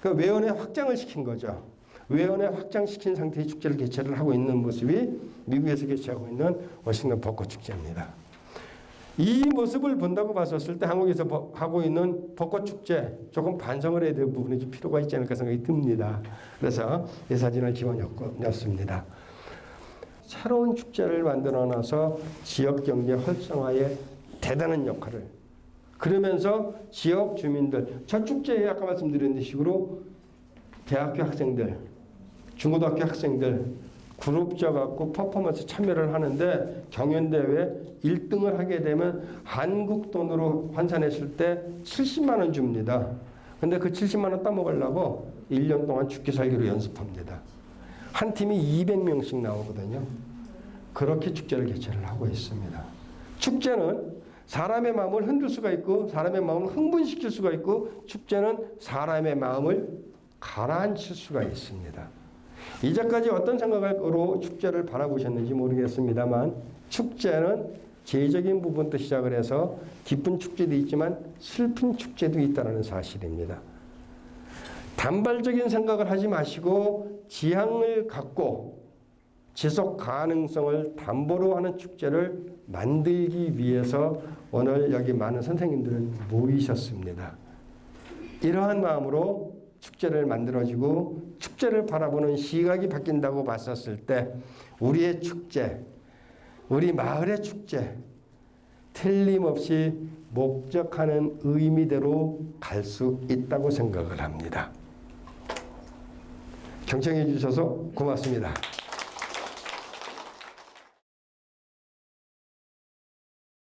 그 외연에 확장을 시킨 거죠. 외연에 확장시킨 상태의 축제를 개최를 하고 있는 모습이 미국에서 개최하고 있는 워싱턴 벚꽃 축제입니다. 이 모습을 본다고 봤었을 때 한국에서 하고 있는 벚꽃 축제 조금 반성을 해야 될 부분이 좀 필요가 있지 않을까 생각이 듭니다. 그래서 이 사진을 집어넣습니다. 새로운 축제를 만들어놔서 지역 경제 활성화에 대단한 역할을, 그러면서 지역 주민들, 저 축제에 아까 말씀드린 식으로 대학교 학생들, 중고등학교 학생들 그룹 져갖고 퍼포먼스 참여를 하는데 경연대회 1등을 하게 되면 한국 돈으로 환산했을 때 70만 원 줍니다. 근데 그 70만 원 따먹으려고 1년 동안 죽기 살기로 연습합니다. 한 팀이 200명씩 나오거든요. 그렇게 축제를 개최를 하고 있습니다. 축제는 사람의 마음을 흔들 수가 있고 사람의 마음을 흥분시킬 수가 있고 축제는 사람의 마음을 가라앉힐 수가 있습니다. 이제까지 어떤 생각으로 축제를 바라보셨는지 모르겠습니다만 축제는 제적인 부분부터 시작을 해서 기쁜 축제도 있지만 슬픈 축제도 있다는 사실입니다. 단발적인 생각을 하지 마시고 지향을 갖고 지속 가능성을 담보로 하는 축제를 만들기 위해서 오늘 여기 많은 선생님들은 모이셨습니다. 이러한 마음으로 축제를 만들어지고 축제를 바라보는 시각이 바뀐다고 봤었을 때 우리의 축제, 우리 마을의 축제 틀림없이 목적하는 의미대로 갈 수 있다고 생각을 합니다. 경청해 주셔서 고맙습니다.